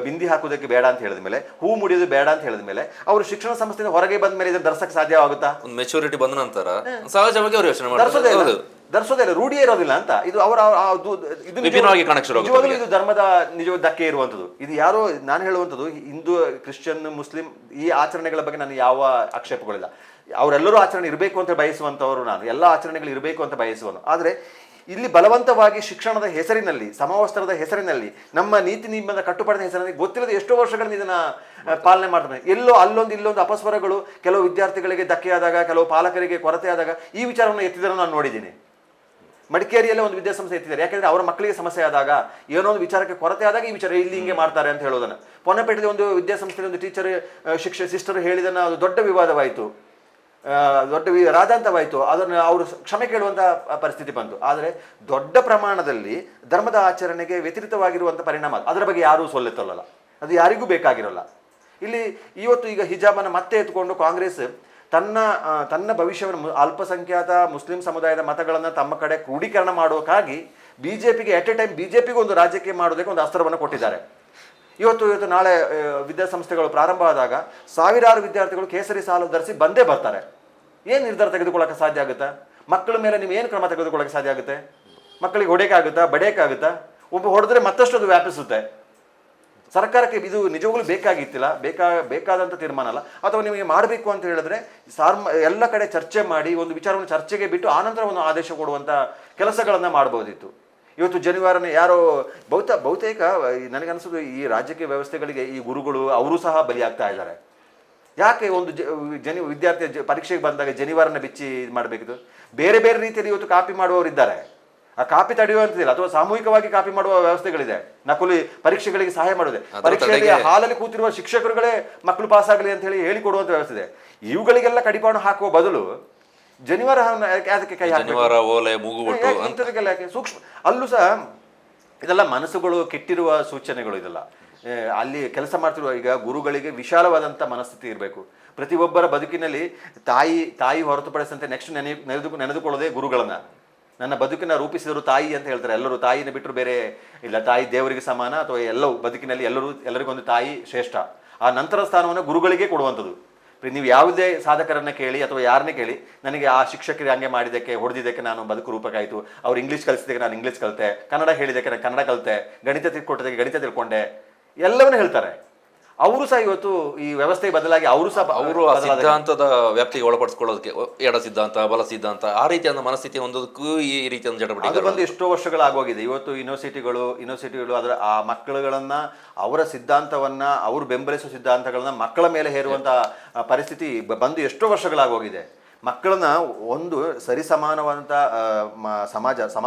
ಬಿಂದಿ ಹಾಕೋದಕ್ಕೆ ಬೇಡ ಅಂತ ಹೇಳಿದ್ಮೇಲೆ, ಹೂ ಮುಡಿಯೋದು ಬೇಡ ಅಂತ ಹೇಳಿದ್ಮೇಲೆ, ಅವರು ಶಿಕ್ಷಣ ಸಂಸ್ಥೆಯಿಂದ ಹೊರಗೆ ಬಂದ ಮೇಲೆ ಇದನ್ನು ಧರಿಸಕ್ಕೆ ಸಾಧ್ಯವಾಗುತ್ತಾ? ಒಂದು ಮೆಚುರಿಟಿ ಬಂದ ನಂತರ ಸಹಜವಾಗಿ ಅವರು ಯೋಚನೆ ಮಾಡ್ತಾರೆ, ಧರಿಸೋದಿಲ್ಲ, ರೂಢಿಯೇ ಇರೋದಿಲ್ಲ ಅಂತ. ಇದು ಅವರ ನಿಜವಾಗ್ಲೂ ಇದು ಧರ್ಮದ ನಿಜವಾದ ಧಕ್ಕೆ ಇರುವಂಥದ್ದು. ಇದು ಯಾರೋ ನಾನು ಹೇಳುವಂಥದ್ದು, ಹಿಂದೂ, ಕ್ರಿಶ್ಚಿಯನ್, ಮುಸ್ಲಿಂ ಈ ಆಚರಣೆಗಳ ಬಗ್ಗೆ ನಾನು ಯಾವ ಆಕ್ಷೇಪಗಳಿಲ್ಲ. ಅವರೆಲ್ಲರೂ ಆಚರಣೆ ಇರಬೇಕು ಅಂತ ಬಯಸುವಂಥವ್ರು, ನಾನು ಎಲ್ಲ ಆಚರಣೆಗಳು ಇರಬೇಕು ಅಂತ ಬಯಸುವನು. ಆದರೆ ಇಲ್ಲಿ ಬಲವಂತವಾಗಿ ಶಿಕ್ಷಣದ ಹೆಸರಿನಲ್ಲಿ, ಸಮವಸ್ತ್ರದ ಹೆಸರಿನಲ್ಲಿ, ನಮ್ಮ ನೀತಿ ನಿಯಮದ ಕಟ್ಟುಪಾಡಿನ ಹೆಸರಿನಲ್ಲಿ ಗೊತ್ತಿಲ್ಲದೆ ಎಷ್ಟೋ ವರ್ಷಗಳಿಂದ ಇದನ್ನ ಪಾಲನೆ ಮಾಡ್ತಾರೆ. ಎಲ್ಲೋ ಅಲ್ಲೊಂದು ಇಲ್ಲೊಂದು ಅಪಸ್ವರಗಳು ಕೆಲವು ವಿದ್ಯಾರ್ಥಿಗಳಿಗೆ ಧಕ್ಕೆಯಾದಾಗ, ಕೆಲವು ಪಾಲಕರಿಗೆ ಕೊರತೆ ಆದಾಗ ಈ ವಿಚಾರವನ್ನು ಎತ್ತಿದ್ದನ್ನು ನಾನು ನೋಡಿದ್ದೀನಿ. ಮಡಿಕೇರಿಯಲ್ಲೇ ಒಂದು ವಿದ್ಯಾಸಂಸ್ಥೆ ಎತ್ತಿದ್ದಾರೆ. ಯಾಕಂದ್ರೆ ಅವರ ಮಕ್ಕಳಿಗೆ ಸಮಸ್ಯೆ ಆದಾಗ, ಏನೋ ಒಂದು ವಿಚಾರಕ್ಕೆ ಕೊರತೆ ಆದಾಗ ಈ ವಿಚಾರ ಇಲ್ಲಿ ಹಿಂಗೆ ಮಾಡ್ತಾರೆ ಅಂತ ಹೇಳೋದನ್ನ. ಪೊನ್ನಪೇಟೆಯಲ್ಲಿ ಒಂದು ವಿದ್ಯಾಸಂಸ್ಥೆಯಲ್ಲಿ ಒಂದು ಟೀಚರ್ ಸಿಸ್ಟರ್ ಹೇಳಿದನ್ನ ಅದು ದೊಡ್ಡ ವಿವಾದವಾಯಿತು, ದೊಡ್ಡ ರಾಜಾಂತವಾಯಿತು. ಅದನ್ನು ಅವರು ಕ್ಷಮೆ ಕೇಳುವಂಥ ಪರಿಸ್ಥಿತಿ ಬಂತು. ಆದರೆ ದೊಡ್ಡ ಪ್ರಮಾಣದಲ್ಲಿ ಧರ್ಮದ ಆಚರಣೆಗೆ ವ್ಯತಿರಿಕ್ತವಾಗಿರುವಂಥ ಪರಿಣಾಮ ಅದರ ಬಗ್ಗೆ ಯಾರೂ ಸೊಲ್ಲೆತ್ತಲ್ಲ, ಅದು ಯಾರಿಗೂ ಬೇಕಾಗಿರೋಲ್ಲ. ಇಲ್ಲಿ ಇವತ್ತು ಈಗ ಹಿಜಾಬನ್ನು ಮತ್ತೆ ಎತ್ಕೊಂಡು ಕಾಂಗ್ರೆಸ್ ತನ್ನ ಭವಿಷ್ಯವನ್ನು ಅಲ್ಪಸಂಖ್ಯಾತ ಮುಸ್ಲಿಂ ಸಮುದಾಯದ ಮತಗಳನ್ನು ತಮ್ಮ ಕಡೆ ಕ್ರೋಢೀಕರಣ ಮಾಡೋಕ್ಕಾಗಿ ಬಿಜೆಪಿಗೆ ಎಟ್ ಎ ಟೈಮ್ ಬಿಜೆಪಿಗೆ ಒಂದು ರಾಜಕೀಯ ಮಾಡೋದಕ್ಕೆ ಒಂದು ಅಸ್ತ್ರವನ್ನು ಕೊಟ್ಟಿದ್ದಾರೆ. ಇವತ್ತು ನಾಳೆ ವಿದ್ಯಾಸಂಸ್ಥೆಗಳು ಪ್ರಾರಂಭ ಆದಾಗ ಸಾವಿರಾರು ವಿದ್ಯಾರ್ಥಿಗಳು ಕೇಸರಿ ಸಾಲು ಧರಿಸಿ ಬಂದೇ ಬರ್ತಾರೆ. ಏನು ನಿರ್ಧಾರ ತೆಗೆದುಕೊಳ್ಳೋಕೆ ಸಾಧ್ಯ ಆಗುತ್ತಾ? ಮಕ್ಕಳ ಮೇಲೆ ನೀವು ಏನು ಕ್ರಮ ತೆಗೆದುಕೊಳ್ಳೋಕೆ ಸಾಧ್ಯ ಆಗುತ್ತೆ? ಮಕ್ಕಳಿಗೆ ಹೊಡೆಯೋಕ್ಕಾಗುತ್ತಾ? ಬಡಿಯೋಕ್ಕಾಗುತ್ತಾ? ಒಬ್ಬ ಹೊಡೆದ್ರೆ ಮತ್ತಷ್ಟು ಅದು ವ್ಯಾಪಿಸುತ್ತೆ. ಸರ್ಕಾರಕ್ಕೆ ಇದು ನಿಜವಾಗ್ಲೂ ಬೇಕಾಗಿತ್ತಿಲ್ಲ, ಬೇಕಾದಂಥ ತೀರ್ಮಾನ ಅಲ್ಲ. ಅಥವಾ ನಿಮಗೆ ಮಾಡಬೇಕು ಅಂತ ಹೇಳಿದ್ರೆ ಎಲ್ಲ ಕಡೆ ಚರ್ಚೆ ಮಾಡಿ ಒಂದು ವಿಚಾರವನ್ನು ಚರ್ಚೆಗೆ ಬಿಟ್ಟು ಆನಂತರ ಒಂದು ಆದೇಶ ಕೊಡುವಂಥ ಕೆಲಸಗಳನ್ನು ಮಾಡ್ಬೋದಿತ್ತು. ಇವತ್ತು ಜನಿವಾರನೇ ಯಾರೋ ಬಹುತೇಕ ನನಗನ್ಸೋದು ಈ ರಾಜಕೀಯ ವ್ಯವಸ್ಥೆಗಳಿಗೆ ಈ ಗುರುಗಳು ಅವರು ಸಹ ಬಲಿಯಾಗ್ತಾ ಇದ್ದಾರೆ. ಯಾಕೆ ಒಂದು ವಿದ್ಯಾರ್ಥಿ ಪರೀಕ್ಷೆಗೆ ಬಂದಾಗ ಜನಿವಾರನ ಬಿಚ್ಚಿ ಇದು ಮಾಡಬೇಕಿತ್ತು? ಬೇರೆ ಬೇರೆ ರೀತಿಯಲ್ಲಿ ಇವತ್ತು ಕಾಪಿ ಮಾಡುವವರಿದ್ದಾರೆ. ಆ ಕಾಪಿ ತಡೆಯುವಂತಿಲ್ಲ, ಅಥವಾ ಸಾಮೂಹಿಕವಾಗಿ ಕಾಪಿ ಮಾಡುವ ವ್ಯವಸ್ಥೆಗಳಿದೆ. ನಕಲಿ ಪರೀಕ್ಷೆಗಳಿಗೆ ಸಹಾಯ ಮಾಡೋದೆ, ಪರೀಕ್ಷೆಯಲ್ಲಿ ಹಾಲಲ್ಲಿ ಕೂತಿರುವ ಶಿಕ್ಷಕರುಗಳೇ ಮಕ್ಕಳು ಪಾಸ್ ಆಗಲಿ ಅಂತ ಹೇಳಿಕೊಡುವಂತ ವ್ಯವಸ್ಥೆ ಇದೆ. ಇವುಗಳಿಗೆಲ್ಲ ಕಡಿವಾಣ ಹಾಕುವ ಬದಲು ಜನಿವಾರ ಅದಕ್ಕೆ ಕೈ ಇಂಥದಕ್ಕೆಲ್ಲ ಯಾಕೆ ಸೂಕ್ಷ್ಮ ಅಲ್ಲೂ ಸಹ ಇದೆಲ್ಲ ಮನಸ್ಸುಗಳು ಕೆಟ್ಟಿರುವ ಸೂಚನೆಗಳು. ಇದೆಲ್ಲ ಅಲ್ಲಿ ಕೆಲಸ ಮಾಡ್ತಿರುವ ಈಗ ಗುರುಗಳಿಗೆ ವಿಶಾಲವಾದಂಥ ಮನಸ್ಥಿತಿ ಇರಬೇಕು. ಪ್ರತಿಯೊಬ್ಬರ ಬದುಕಿನಲ್ಲಿ ತಾಯಿ ಹೊರತುಪಡಿಸಂತೆ ನೆಕ್ಸ್ಟ್ ನೆನೆದುಕೊಳ್ಳೋದೇ ಗುರುಗಳನ್ನ. ನನ್ನ ಬದುಕನ್ನ ರೂಪಿಸಿದರು ತಾಯಿ ಅಂತ ಹೇಳ್ತಾರೆ. ಎಲ್ಲರೂ ತಾಯಿನ ಬಿಟ್ಟರು ಬೇರೆ ಇಲ್ಲ, ತಾಯಿ ದೇವರಿಗೆ ಸಮಾನ, ಅಥವಾ ಎಲ್ಲವೂ ಬದುಕಿನಲ್ಲಿ ಎಲ್ಲರಿಗೊಂದು ತಾಯಿ ಶ್ರೇಷ್ಠ. ಆ ನಂತರ ಸ್ಥಾನವನ್ನು ಗುರುಗಳಿಗೆ ಕೊಡುವಂಥದ್ದು. ನೀವು ಯಾವುದೇ ಸಾಧಕರನ್ನ ಕೇಳಿ ಅಥವಾ ಯಾರನ್ನೇ ಕೇಳಿ, ನನಗೆ ಆ ಶಿಕ್ಷಕರಿಗೆ ಹಂಗೆ ಮಾಡಿದ್ದಕ್ಕೆ ಹೊಡೆದಿದ್ದಕ್ಕೆ ನಾನು ಬದುಕು ರೂಪಕ್ಕಾಯಿತು, ಅವ್ರು ಇಂಗ್ಲೀಷ್ ಕಲಿಸಿದ್ದಕ್ಕೆ ನಾನು ಇಂಗ್ಲೀಷ್ ಕಲಿತೆ, ಕನ್ನಡ ಹೇಳಿದ್ದಕ್ಕೆ ನಾನು ಕನ್ನಡ ಕಲಿತೆ, ಗಣಿತ ತಿಳ್ಕೊಟ್ಟಿದ್ದಕ್ಕೆ ಗಣಿತ ತಿಳ್ಕೊಂಡೆ, ಎಲ್ಲವನ್ನೂ ಹೇಳ್ತಾರೆ. ಅವರು ಸಹ ಇವತ್ತು ಈ ವ್ಯವಸ್ಥೆ ಬದಲಾಗಿ ಅವರು ಸಹ ಅವರು ಆ ಸಿದ್ಧಾಂತದ ವ್ಯಾಪ್ತಿಗೆ ಒಳಪಡಿಸ್ಕೊಳ್ಳೋದಕ್ಕೆ ಎಡ ಸಿದ್ಧಾಂತ ಬಲ ಸಿದ್ಧಾಂತ ಆ ರೀತಿಯ ಮನಸ್ಥಿತಿ ಹೊಂದೋದಕ್ಕೂ ಈ ರೀತಿಯ ಅದು ಚಟುವಟಿಕೆ ಬಂದು ಎಷ್ಟೋ ವರ್ಷಗಳಾಗೋಗಿದೆ. ಇವತ್ತು ಯೂನಿವರ್ಸಿಟಿಗಳು ಅದರ ಆ ಮಕ್ಕಳುಗಳನ್ನ ಅವರ ಸಿದ್ಧಾಂತವನ್ನ ಅವರು ಬೆಂಬಲಿಸುವ ಸಿದ್ಧಾಂತಗಳನ್ನ ಮಕ್ಕಳ ಮೇಲೆ ಹೇರುವಂತ ಪರಿಸ್ಥಿತಿ ಬಂದು ಎಷ್ಟೋ ವರ್ಷಗಳಾಗೋಗಿದೆ. ಮಕ್ಕಳನ್ನ ಒಂದು ಸರಿಸಮಾನವಾದಂಥ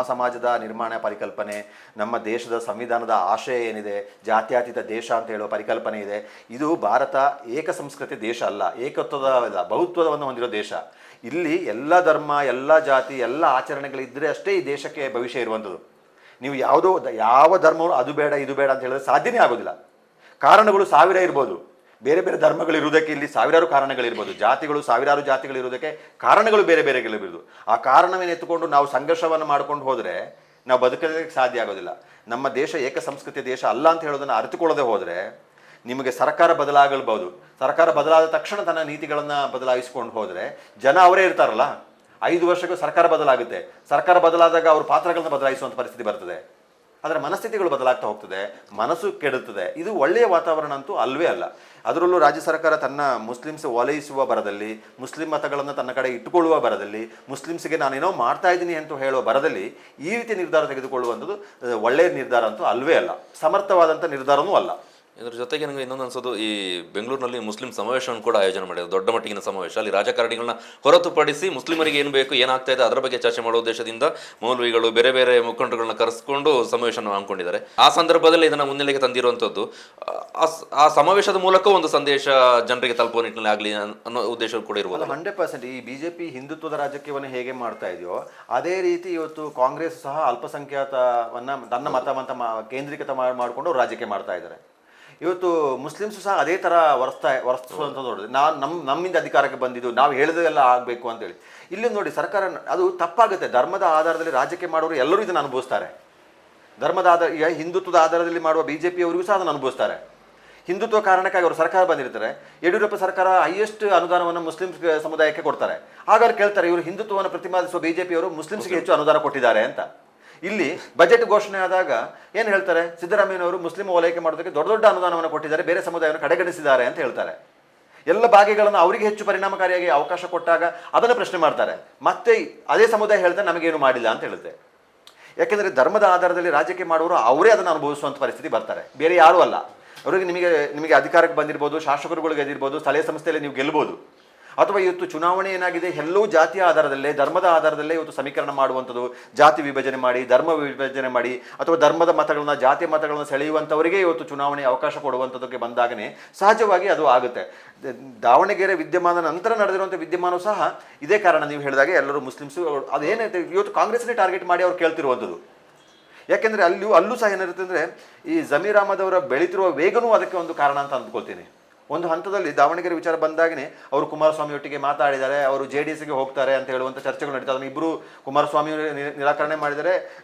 ಸಮಾಜದ ನಿರ್ಮಾಣ ಪರಿಕಲ್ಪನೆ, ನಮ್ಮ ದೇಶದ ಸಂವಿಧಾನದ ಆಶಯ ಏನಿದೆ, ಜಾತ್ಯತೀತ ದೇಶ ಅಂತ ಹೇಳುವ ಪರಿಕಲ್ಪನೆ ಇದೆ. ಇದು ಭಾರತ ಏಕ ಸಂಸ್ಕೃತಿ ದೇಶ ಅಲ್ಲ, ಏಕತ್ವದ ಬಹುತ್ವವನ್ನು ಹೊಂದಿರೋ ದೇಶ. ಇಲ್ಲಿ ಎಲ್ಲ ಧರ್ಮ, ಎಲ್ಲ ಜಾತಿ, ಎಲ್ಲ ಆಚರಣೆಗಳಿದ್ದರೆ ಅಷ್ಟೇ ಈ ದೇಶಕ್ಕೆ ಭವಿಷ್ಯ ಇರುವಂಥದ್ದು. ನೀವು ಯಾವ ಧರ್ಮವು ಅದು ಬೇಡ ಇದು ಬೇಡ ಅಂತ ಹೇಳಿದ್ರೆ ಸಾಧ್ಯನೇ ಆಗೋದಿಲ್ಲ. ಕಾರಣಗಳು ಸಾವಿರ ಇರ್ಬೋದು, ಬೇರೆ ಬೇರೆ ಧರ್ಮಗಳಿರುವುದಕ್ಕೆ ಇಲ್ಲಿ ಸಾವಿರಾರು ಕಾರಣಗಳಿರ್ಬೋದು, ಸಾವಿರಾರು ಜಾತಿಗಳಿರುವುದಕ್ಕೆ ಕಾರಣಗಳು ಬೇರೆ ಬೇರೆಗಳಿರ್ಬೋದು. ಆ ಕಾರಣವೇನು ಎತ್ತುಕೊಂಡು ನಾವು ಸಂಘರ್ಷವನ್ನು ಮಾಡ್ಕೊಂಡು ಹೋದರೆ ನಾವು ಬದುಕೋದಕ್ಕೆ ಸಾಧ್ಯ ಆಗೋದಿಲ್ಲ. ನಮ್ಮ ದೇಶ ಏಕ ಸಂಸ್ಕೃತಿಯ ದೇಶ ಅಲ್ಲ ಅಂತ ಹೇಳೋದನ್ನು ಅರಿತುಕೊಳ್ಳದೆ ಹೋದರೆ ನಿಮಗೆ ಸರ್ಕಾರ ಬದಲಾಗಬಹುದು. ಸರ್ಕಾರ ಬದಲಾದ ತಕ್ಷಣ ತನ್ನ ನೀತಿಗಳನ್ನು ಬದಲಾಯಿಸಿಕೊಂಡು ಹೋದರೆ ಜನ ಅವರೇ ಇರ್ತಾರಲ್ಲ, 5 ವರ್ಷಕ್ಕೂ ಸರ್ಕಾರ ಬದಲಾಗುತ್ತೆ. ಸರ್ಕಾರ ಬದಲಾದಾಗ ಅವ್ರ ಪಾತ್ರಗಳನ್ನ ಬದಲಾಯಿಸುವಂಥ ಪರಿಸ್ಥಿತಿ ಬರ್ತದೆ. ಅದರ ಮನಸ್ಥಿತಿಗಳು ಬದಲಾಗ್ತಾ ಹೋಗ್ತದೆ, ಮನಸ್ಸು ಕೆಡುತ್ತದೆ. ಇದು ಒಳ್ಳೆಯ ವಾತಾವರಣ ಅಂತೂ ಅಲ್ವೇ ಅಲ್ಲ. ಅದರಲ್ಲೂ ರಾಜ್ಯ ಸರ್ಕಾರ ತನ್ನ ಮುಸ್ಲಿಮ್ಸ್ ಓಲೈಸುವ ಬರದಲ್ಲಿ, ಮುಸ್ಲಿಂ ಮತಗಳನ್ನು ತನ್ನ ಕಡೆ ಇಟ್ಟುಕೊಳ್ಳುವ ಬರದಲ್ಲಿ, ಮುಸ್ಲಿಮ್ಸ್ಗೆ ನಾನೇನೋ ಮಾಡ್ತಾ ಇದ್ದೀನಿ ಅಂತ ಹೇಳುವ ಬರದಲ್ಲಿ ಈ ರೀತಿ ನಿರ್ಧಾರ ತೆಗೆದುಕೊಳ್ಳುವಂಥದ್ದು ಒಳ್ಳೆಯ ನಿರ್ಧಾರ ಅಂತೂ ಅಲ್ವೇ ಅಲ್ಲ, ಸಮರ್ಥವಾದಂಥ ನಿರ್ಧಾರವೂ ಅಲ್ಲ. ಇದ್ರ ಜೊತೆಗೆ ನನಗೆ ಇನ್ನೊಂದು ಅನ್ಸೋದು, ಈ ಬೆಂಗಳೂರಿನಲ್ಲಿ ಮುಸ್ಲಿಂ ಸಮಾವೇಶವನ್ನು ಕೂಡ ಆಯೋಜನೆ ಮಾಡಿದ್ರು, ದೊಡ್ಡ ಮಟ್ಟಿಗಿನ ಸಮಾವೇಶ. ಅಲ್ಲಿ ರಾಜಕಾರಣಿಗಳನ್ನ ಹೊರತುಪಡಿಸಿ ಮುಸ್ಲಿಮರಿಗೆ ಏನು ಬೇಕು, ಏನಾಗ್ತಾ ಇದೆ ಅದರ ಬಗ್ಗೆ ಚರ್ಚೆ ಮಾಡುವ ಉದ್ದೇಶದಿಂದ ಮೌಲ್ವಿಗಳು, ಬೇರೆ ಬೇರೆ ಮುಖಂಡರುಗಳನ್ನ ಕರೆಸ್ಕೊಂಡು ಸಮಾವೇಶನ ಹಮ್ಮಿಕೊಂಡಿದ್ದಾರೆ. ಆ ಸಂದರ್ಭದಲ್ಲಿ ಇದನ್ನು ಮುನ್ನೆಲೆಗೆ ತಂದಿರುವಂಥದ್ದು ಆ ಸಮಾವೇಶದ ಮೂಲಕ ಒಂದು ಸಂದೇಶ ಜನರಿಗೆ ತಲುಪುವ ನಿಟ್ಟಿನಲ್ಲಿ ಆಗಲಿ ಅನ್ನೋ ಉದ್ದೇಶ ಕೂಡ ಇರ್ಬೋದು. 100% ಈ ಬಿಜೆಪಿ ಹಿಂದುತ್ವದ ರಾಜಕೀಯವನ್ನು ಹೇಗೆ ಮಾಡ್ತಾ ಇದೆಯೋ ಅದೇ ರೀತಿ ಇವತ್ತು ಕಾಂಗ್ರೆಸ್ ಸಹ ಅಲ್ಪಸಂಖ್ಯಾತವನ್ನ ತನ್ನ ಮತವಂತ ಕೇಂದ್ರೀಕೃತ ಮಾಡಿಕೊಂಡು ರಾಜಕೀಯ ಮಾಡ್ತಾ ಇದ್ದಾರೆ. ಇವತ್ತು ಮುಸ್ಲಿಮ್ಸು ಸಹ ಅದೇ ಥರ ವರ್ತಿಸುವಂಥದ್ದು ನೋಡಿದ್ರೆ ನಮ್ಮಿಂದ ಅಧಿಕಾರಕ್ಕೆ ಬಂದಿದ್ದು, ನಾವು ಹೇಳಿದೆಲ್ಲ ಆಗಬೇಕು ಅಂತೇಳಿ. ಇಲ್ಲಿ ನೋಡಿ ಸರ್ಕಾರ ಅದು ತಪ್ಪಾಗುತ್ತೆ. ಧರ್ಮದ ಆಧಾರದಲ್ಲಿ ರಾಜಕೀಯ ಮಾಡೋರು ಎಲ್ಲರೂ ಇದನ್ನು ಅನುಭವಿಸ್ತಾರೆ. ಈಗ ಹಿಂದುತ್ವದ ಆಧಾರದಲ್ಲಿ ಮಾಡುವ ಬಿಜೆಪಿಯವರಿಗೂ ಸಹ ಅದನ್ನು ಅನುಭವಿಸ್ತಾರೆ. ಹಿಂದುತ್ವ ಕಾರಣಕ್ಕಾಗಿ ಅವರು ಸರ್ಕಾರ ಬಂದಿರ್ತಾರೆ. ಯಡಿಯೂರಪ್ಪ ಸರ್ಕಾರ ಹೈಯೆಸ್ಟ್ ಅನುದಾನವನ್ನು ಮುಸ್ಲಿಂ ಸಮುದಾಯಕ್ಕೆ ಕೊಡ್ತಾರೆ. ಹಾಗಾದ್ರೆ ಕೇಳ್ತಾರೆ, ಇವರು ಹಿಂದುತ್ವವನ್ನು ಪ್ರತಿಪಾದಿಸುವ ಬಿಜೆಪಿಯವರು ಮುಸ್ಲಿಮ್ಸ್ಗೆ ಹೆಚ್ಚು ಅನುದಾನ ಕೊಟ್ಟಿದ್ದಾರೆ ಅಂತ. ಇಲ್ಲಿ ಬಜೆಟ್ ಘೋಷಣೆ ಆದಾಗ ಏನು ಹೇಳ್ತಾರೆ, ಸಿದ್ದರಾಮಯ್ಯನವರು ಮುಸ್ಲಿಂ ಓಲೈಕೆ ಮಾಡೋದಕ್ಕೆ ದೊಡ್ಡ ದೊಡ್ಡ ಅನುದಾನವನ್ನು ಕೊಟ್ಟಿದ್ದಾರೆ, ಬೇರೆ ಸಮುದಾಯವನ್ನು ಕಡೆಗಣಿಸಿದ್ದಾರೆ ಅಂತ ಹೇಳ್ತಾರೆ. ಎಲ್ಲ ಭಾಗ್ಯಗಳನ್ನು ಅವರಿಗೆ ಹೆಚ್ಚು ಪರಿಣಾಮಕಾರಿಯಾಗಿ ಅವಕಾಶ ಕೊಟ್ಟಾಗ ಅದನ್ನು ಪ್ರಶ್ನೆ ಮಾಡ್ತಾರೆ. ಮತ್ತೆ ಅದೇ ಸಮುದಾಯ ಹೇಳ್ತಾರೆ ನಮಗೇನು ಮಾಡಿಲ್ಲ ಅಂತ ಹೇಳುತ್ತೆ. ಯಾಕೆಂದರೆ ಧರ್ಮದ ಆಧಾರದಲ್ಲಿ ರಾಜಕೀಯ ಮಾಡುವವರು ಅವರೇ ಅದನ್ನು ಅನುಭವಿಸುವಂಥ ಪರಿಸ್ಥಿತಿ ಬರ್ತಾರೆ, ಬೇರೆ ಯಾರೂ ಅಲ್ಲ. ಅವರಿಗೆ ನಿಮಗೆ ಅಧಿಕಾರಕ್ಕೆ ಬಂದಿರ್ಬೋದು, ಶಾಸಕರುಗಳಿಗೆ ಗೆದ್ದಿರ್ಬೋದು, ಸ್ಥಳೀಯ ಸಂಸ್ಥೆಯಲ್ಲಿ ನೀವು ಗೆಲ್ಬೋದು. ಅಥವಾ ಇವತ್ತು ಚುನಾವಣೆ ಏನಾಗಿದೆ, ಎಲ್ಲವೂ ಜಾತಿಯ ಆಧಾರದಲ್ಲೇ, ಧರ್ಮದ ಆಧಾರದಲ್ಲೇ ಇವತ್ತು ಸಮೀಕರಣ ಮಾಡುವಂಥದ್ದು, ಜಾತಿ ವಿಭಜನೆ ಮಾಡಿ, ಧರ್ಮ ವಿಭಜನೆ ಮಾಡಿ, ಅಥವಾ ಧರ್ಮದ ಮತಗಳನ್ನ, ಜಾತಿಯ ಮತಗಳನ್ನು ಸೆಳೆಯುವಂಥವರಿಗೆ ಇವತ್ತು ಚುನಾವಣೆ ಅವಕಾಶ ಕೊಡುವಂಥದ್ದಕ್ಕೆ ಬಂದಾಗನೇ ಸಹಜವಾಗಿ ಅದು ಆಗುತ್ತೆ. ದಾವಣಗೆರೆ ವಿದ್ಯಮಾನ ನಂತರ ನಡೆದಿರುವಂಥ ವಿದ್ಯಮಾನವೂ ಸಹ ಇದೇ ಕಾರಣ. ನೀವು ಹೇಳಿದಾಗೆ ಎಲ್ಲರೂ ಮುಸ್ಲಿಮ್ಸು ಅದೇನೈತೆ ಇವತ್ತು ಕಾಂಗ್ರೆಸ್ನೇ ಟಾರ್ಗೆಟ್ ಮಾಡಿ ಅವ್ರು ಕೇಳ್ತಿರುವಂಥದ್ದು. ಯಾಕೆಂದರೆ ಅಲ್ಲೂ ಸಹ ಏನಿರುತ್ತೆ ಅಂದರೆ ಈ ಜಮೀರ್ ಅಹಮದ್ ಅವರ ಬೆಳೀತಿರುವ ವೇಗನೂ ಅದಕ್ಕೆ ಒಂದು ಕಾರಣ ಅಂತ ಅಂದ್ಕೊಳ್ತೀನಿ. ಒಂದು ಹಂತದಲ್ಲಿ ದಾವಣಗೆರೆ ವಿಚಾರ ಬಂದಾಗನೇ ಅವರು ಕುಮಾರಸ್ವಾಮಿ ಒಟ್ಟಿಗೆ ಮಾತಾಡಿದ್ದಾರೆ, ಅವರು JDSಗೆ ಹೋಗ್ತಾರೆ ಅಂತ ಹೇಳುವಂಥ ಚರ್ಚೆಗಳು ನಡೀತಾರೆ. ಅದನ್ನು ಇಬ್ಬರು ಕುಮಾರಸ್ವಾಮಿ ನಿರಾಕರಣೆ ಮಾಡಿದ್ದಾರೆ,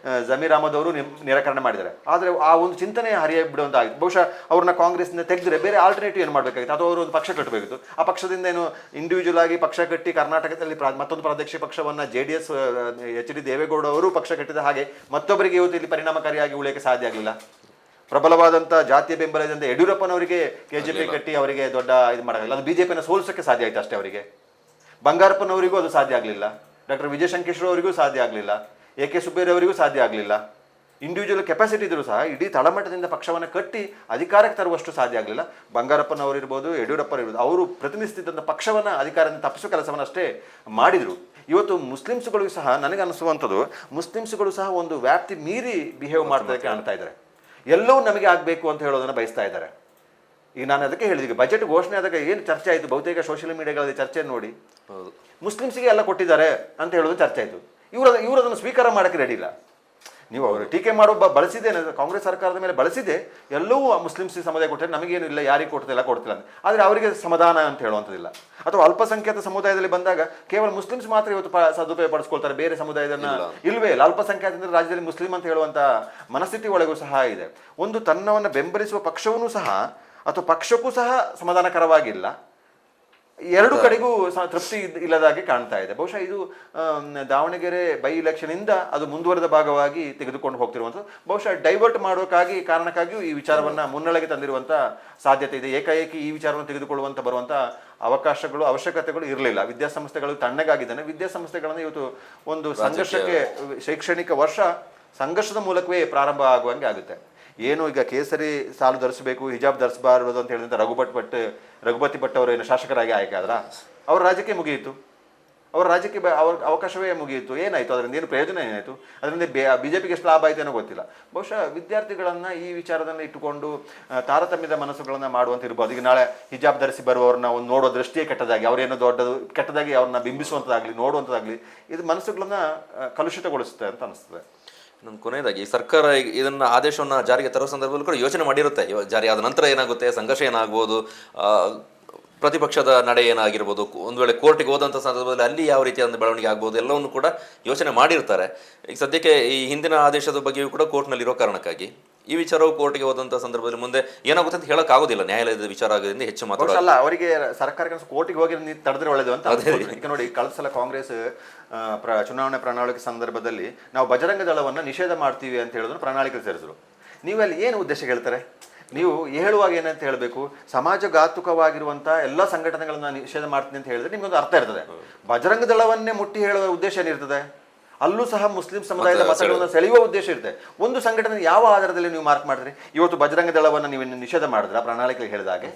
ಜಮೀರ್ ಅಹಮದ್ ಅವರು ನಿರಾಕರಣೆ ಮಾಡಿದ್ದಾರೆ. ಆದರೆ ಆ ಒಂದು ಚಿಂತನೆ ಹರಿಯ ಬಿಡುವಂತಾಗಿತ್ತು. ಬಹುಶಃ ಅವ್ರನ್ನ ಕಾಂಗ್ರೆಸ್ನ ತೆಗೆದ್ರೆ ಬೇರೆ ಆಲ್ಟರ್ನೇಟಿವ್ ಏನು ಮಾಡಬೇಕಾಗಿತ್ತು, ಅಥವಾ ಅವರು ಒಂದು ಪಕ್ಷ ಕಟ್ಟಬೇಕಿತ್ತು. ಆ ಪಕ್ಷದಿಂದ ಏನು ಇಂಡಿವಿಜುವಲ್ ಆಗಿ ಪಕ್ಷ ಕಟ್ಟಿ ಕರ್ನಾಟಕದಲ್ಲಿ ಮತ್ತೊಂದು ಪ್ರಾದೇಶಿಕ ಪಕ್ಷವನ್ನು JDS HD ದೇವೇಗೌಡ ಅವರು ಪಕ್ಷ ಕಟ್ಟಿದ ಹಾಗೆ ಮತ್ತೊಬ್ಬರಿಗೆ ಇವತ್ತು ಇಲ್ಲಿ ಪರಿಣಾಮಕಾರಿಯಾಗಿ ಉಳಿಯಕ್ಕೆ ಸಾಧ್ಯ ಆಗಲಿಲ್ಲ. ಪ್ರಬಲವಾದಂಥ ಜಾತಿಯ ಬೆಂಬಲ ಇದೆ ಅಂತ ಯಡಿಯೂರಪ್ಪನವರಿಗೆ KJP ಕಟ್ಟಿ ಅವರಿಗೆ ದೊಡ್ಡ ಇದು ಮಾಡೋಕ್ಕಾಗಲ್ಲ. ಅದು BJPನ ಸೋಲಿಸೋಕ್ಕೆ ಸಾಧ್ಯ ಆಯಿತು ಅಷ್ಟೇ. ಅವರಿಗೆ ಬಂಗಾರಪ್ಪನವರಿಗೂ ಅದು ಸಾಧ್ಯ ಆಗಲಿಲ್ಲ, ಡಾಕ್ಟರ್ ವಿಜಯ ಶಂಕೇಶ್ವರ ಅವರಿಗೂ ಸಾಧ್ಯ ಆಗಲಿಲ್ಲ, AK ಸುಬ್ಬೇರವರಿಗೂ ಸಾಧ್ಯ ಆಗಲಿಲ್ಲ. ಇಂಡಿವಿಜುವಲ್ ಕೆಪಾಸಿಟಿ ಇದ್ದರೂ ಸಹ ಇಡೀ ತಳಮಟ್ಟದಿಂದ ಪಕ್ಷವನ್ನು ಕಟ್ಟಿ ಅಧಿಕಾರಕ್ಕೆ ತರುವಷ್ಟು ಸಾಧ್ಯ ಆಗಲಿಲ್ಲ. ಬಂಗಾರಪ್ಪನವರಿರ್ಬೋದು, ಯಡಿಯೂರಪ್ಪನವರಿರ್ಬೋದು, ಅವರು ಪ್ರತಿನಿಧಿಸಿದಂಥ ಪಕ್ಷವನ್ನು ಅಧಿಕಾರದಿಂದ ತಪ್ಪಿಸೋ ಕೆಲಸವನ್ನು ಅಷ್ಟೇ ಮಾಡಿದರು. ಇವತ್ತು ಮುಸ್ಲಿಮ್ಸ್ಗಳಿಗೂ ಸಹ ನನಗೆ ಅನಿಸುವಂಥದ್ದು, ಮುಸ್ಲಿಮ್ಸ್ಗಳು ಸಹ ಒಂದು ವ್ಯಾಪ್ತಿ ಮೀರಿ ಬಿಹೇವ್ ಮಾಡೋದಕ್ಕೆ ಕಾಣ್ತಾ ಇದ್ದಾರೆ. ಎಲ್ಲವೂ ನಮಗೆ ಆಗಬೇಕು ಅಂತ ಹೇಳೋದನ್ನು ಬಯಸ್ತಾ ಇದ್ದಾರೆ. ಈಗ ನಾನು ಅದಕ್ಕೆ ಹೇಳಿದೆ, ಬಜೆಟ್ ಘೋಷಣೆ ಆದಾಗ ಏನು ಚರ್ಚೆ ಆಯಿತು, ಬಹುತೇಕ ಸೋಷಿಯಲ್ ಮೀಡಿಯಾಗಳಲ್ಲಿ ಚರ್ಚೆ ನೋಡಿ ಮುಸ್ಲಿಮ್ಸ್ಗೆ ಎಲ್ಲ ಕೊಟ್ಟಿದ್ದಾರೆ ಅಂತ ಹೇಳೋದು ಚರ್ಚೆ ಆಯಿತು. ಇವರು ಅದನ್ನು ಸ್ವೀಕಾರ ಮಾಡೋಕ್ಕೆ ರೆಡಿ ಇಲ್ಲ. ನೀವು ಅವರು ಟೀಕೆ ಮಾಡೋ ಬಳಸಿದೆ, ಕಾಂಗ್ರೆಸ್ ಸರ್ಕಾರದ ಮೇಲೆ ಬಳಸಿದೆ, ಎಲ್ಲವೂ ಮುಸ್ಲಿಮ್ಸ್ ಸಮುದಾಯ ಕೊಟ್ಟರೆ ನಮಗೇನು ಇಲ್ಲ, ಯಾರಿಗೆ ಕೊಡ್ತಿಲ್ಲ ಅಂತ. ಆದರೆ ಅವರಿಗೆ ಸಮಾಧಾನ ಅಂತ ಹೇಳುವಂಥದ್ದಿಲ್ಲ. ಅಥವಾ ಅಲ್ಪಸಂಖ್ಯಾತ ಸಮುದಾಯದಲ್ಲಿ ಬಂದಾಗ ಕೇವಲ ಮುಸ್ಲಿಮ್ಸ್ ಮಾತ್ರ ಇವತ್ತು ಸದುಪಯೋಗ ಪಡಿಸ್ಕೊಳ್ತಾರೆ, ಬೇರೆ ಸಮುದಾಯದನ್ನ ಇಲ್ವೇ ಇಲ್ಲ. ಅಲ್ಪಸಂಖ್ಯಾತ ರಾಜ್ಯದಲ್ಲಿ ಮುಸ್ಲಿಂ ಅಂತ ಹೇಳುವಂಥ ಮನಸ್ಥಿತಿ ಒಳಗೂ ಸಹ ಇದೆ. ಒಂದು ತನ್ನವನ್ನು ಬೆಂಬಲಿಸುವ ಪಕ್ಷವೂ ಸಹ ಅಥವಾ ಪಕ್ಷಕ್ಕೂ ಸಹ ಸಮಾಧಾನಕರವಾಗಿಲ್ಲ. ಎರಡು ಕಡೆಗೂ ತೃಪ್ತಿ ಇಲ್ಲದಾಗಿ ಕಾಣ್ತಾ ಇದೆ. ಬಹುಶಃ ಇದು ದಾವಣಗೆರೆ ಬೈ ಎಲೆಕ್ಷನ್ ಇಂದ ಅದು ಮುಂದುವರೆದ ಭಾಗವಾಗಿ ತೆಗೆದುಕೊಂಡು ಹೋಗ್ತಿರುವಂಥದ್ದು. ಬಹುಶಃ ಡೈವರ್ಟ್ ಮಾಡೋಕ್ಕಾಗಿ ಕಾರಣಕ್ಕಾಗಿಯೂ ಈ ವಿಚಾರವನ್ನ ಮುನ್ನೆಲೆಗೆ ತಂದಿರುವಂತ ಸಾಧ್ಯತೆ ಇದೆ. ಏಕಾಏಕಿ ಈ ವಿಚಾರವನ್ನು ತೆಗೆದುಕೊಳ್ಳುವಂತ ಬರುವಂತ ಅವಕಾಶಗಳು ಅವಶ್ಯಕತೆಗಳು ಇರಲಿಲ್ಲ. ವಿದ್ಯಾಸಂಸ್ಥೆಗಳು ತಣ್ಣಗಾಗಿದ್ದಾನೆ. ವಿದ್ಯಾಸಂಸ್ಥೆಗಳನ್ನು ಇವತ್ತು ಒಂದು ಸಂಘರ್ಷಕ್ಕೆ, ಶೈಕ್ಷಣಿಕ ವರ್ಷ ಸಂಘರ್ಷದ ಮೂಲಕವೇ ಪ್ರಾರಂಭ ಆಗುವಂಗೆ ಆಗುತ್ತೆ. ಏನು ಈಗ ಕೇಸರಿ ಸಾಲು ಧರಿಸಬೇಕು, ಹಿಜಾಬ್ ಧರಿಸಬಾರದು ಅಂತ ಹೇಳಿದಂಥ ರಘುಪತಿ ಭಟ್ ಅವರು ಏನು ಶಾಸಕರಾಗಿ ಆಯ್ಕೆ ಆದ್ರ? ಅವ್ರ ರಾಜ್ಯಕ್ಕೆ ಮುಗಿಯಿತು, ಅವ್ರ ರಾಜ್ಯಕ್ಕೆ ಅವ್ರ ಅವಕಾಶವೇ ಮುಗಿಯಿತು. ಏನಾಯಿತು ಅದರಿಂದ? ಏನು ಪ್ರಯೋಜನ ಏನಾಯಿತು ಅದರಿಂದ? ಬಿಜೆಪಿಗೆ ಎಷ್ಟು ಲಾಭ ಆಯಿತು ಏನೋ ಗೊತ್ತಿಲ್ಲ. ಬಹುಶಃ ವಿದ್ಯಾರ್ಥಿಗಳನ್ನು ಈ ವಿಚಾರದಲ್ಲಿ ಇಟ್ಟುಕೊಂಡು ತಾರತಮ್ಯದ ಮನಸ್ಸುಗಳನ್ನು ಮಾಡುವಂತ ಇರ್ಬೋದು. ಈಗ ನಾಳೆ ಹಿಜಾಬ್ ಧರಿಸಿ ಬರುವವ್ರನ್ನ ಒಂದು ನೋಡೋ ದೃಷ್ಟಿಯೇ ಕೆಟ್ಟದಾಗಿ, ಅವರೇನೋ ದೊಡ್ಡದು ಕೆಟ್ಟದಾಗಿ ಅವ್ರನ್ನ ಬಿಂಬಿಸುವಂಥದ್ದಾಗಲಿ ನೋಡುವಂಥದ್ದಾಗಲಿ ಇದು ಮನಸ್ಸುಗಳನ್ನು ಕಲುಷಿತಗೊಳಿಸುತ್ತೆ ಅಂತ ಅನಿಸ್ತದೆ. ನಮ್ಮ ಕೊನೆಯದಾಗಿ ಸರ್ಕಾರ ಇದನ್ನ ಆದೇಶವನ್ನು ಜಾರಿಗೆ ತರುವ ಸಂದರ್ಭದಲ್ಲಿ ಕೂಡ ಯೋಚನೆ ಮಾಡಿರುತ್ತೆ. ಜಾರಿ ಆದ ನಂತರ ಏನಾಗುತ್ತೆ, ಸಂಘರ್ಷ ಏನಾಗ್ಬೋದು, ಪ್ರತಿಪಕ್ಷದ ನಡೆ ಏನಾಗಿರ್ಬೋದು, ಒಂದು ವೇಳೆ ಕೋರ್ಟಿಗೆ ಹೋದಂಥ ಸಂದರ್ಭದಲ್ಲಿ ಅಲ್ಲಿ ಯಾವ ರೀತಿಯಾದ ಬೆಳವಣಿಗೆ ಆಗ್ಬೋದು ಎಲ್ಲವನ್ನು ಕೂಡ ಯೋಚನೆ ಮಾಡಿರ್ತಾರೆ. ಈಗ ಸದ್ಯಕ್ಕೆ ಈ ಹಿಂದಿನ ಆದೇಶದ ಬಗ್ಗೆಯೂ ಕೂಡ ಕೋರ್ಟ್ನಲ್ಲಿ ಇರೋ ಕಾರಣಕ್ಕಾಗಿ ಈ ವಿಚಾರವು ಕೋರ್ಟಿಗೆ ಹೋದಂಥ ಸಂದರ್ಭದಲ್ಲಿ ಮುಂದೆ ಏನಾಗುತ್ತೆ ಅಂತ ಹೇಳೋಕ್ಕಾಗೋದಿಲ್ಲ. ನ್ಯಾಯಾಲಯದ ವಿಚಾರ ಆಗೋದ್ರಿಂದ ಹೆಚ್ಚು ಮಾತಾಡಲ್ಲ. ಅವರಿಗೆ ಸರ್ಕಾರಕ್ಕೆ ಕೋರ್ಟಿಗೆ ಹೋಗಿ ತಡೆದ್ರೆ ಒಳ್ಳೇದು ಅಂತ. ಈಗ ನೋಡಿ, ಕಳೆದ ಸಲ ಕಾಂಗ್ರೆಸ್ ಚುನಾವಣೆ ಪ್ರಣಾಳಿಕೆ ಸಂದರ್ಭದಲ್ಲಿ ನಾವು ಬಜರಂಗ ದಳವನ್ನು ನಿಷೇಧ ಮಾಡ್ತೀವಿ ಅಂತ ಹೇಳಿದ್ರು, ಪ್ರಣಾಳಿಕೆ ಸೇರಿಸಿದ್ರು. ನೀವಲ್ಲಿ ಏನು ಉದ್ದೇಶ ಹೇಳ್ತಾರೆ? ನೀವು ಹೇಳುವಾಗ ಏನಂತ ಹೇಳಬೇಕು, ಸಮಾಜಘಾತುಕವಾಗಿರುವಂಥ ಎಲ್ಲ ಸಂಘಟನೆಗಳನ್ನ ನಿಷೇಧ ಮಾಡ್ತೀನಿ ಅಂತ ಹೇಳಿದ್ರೆ ನಿಮ್ಗೊಂದು ಅರ್ಥ ಇರ್ತದೆ. ಬಜರಂಗ ದಳವನ್ನೇ ಮುಟ್ಟಿ ಹೇಳುವ ಉದ್ದೇಶ ಏನಿರ್ತದೆ? ಅಲ್ಲೂ ಸಹ ಮುಸ್ಲಿಂ ಸಮುದಾಯದ ಮತಗಳನ್ನು ಸೆಳೆಯುವ ಉದ್ದೇಶ ಇರುತ್ತೆ. ಒಂದು ಸಂಘಟನೆ ಯಾವ ಆಧಾರದಲ್ಲಿ ನೀವು ಮಾರ್ಕ್ ಮಾಡಿದ್ರಿ? ಇವತ್ತು ಬಜರಂಗ ದಳವನ್ನು ನೀವು ನಿಷೇಧ ಮಾಡಿದ್ರೆ ಪ್ರಣಾಳಿಕೆ ಹೇಳಿದಾಗೆ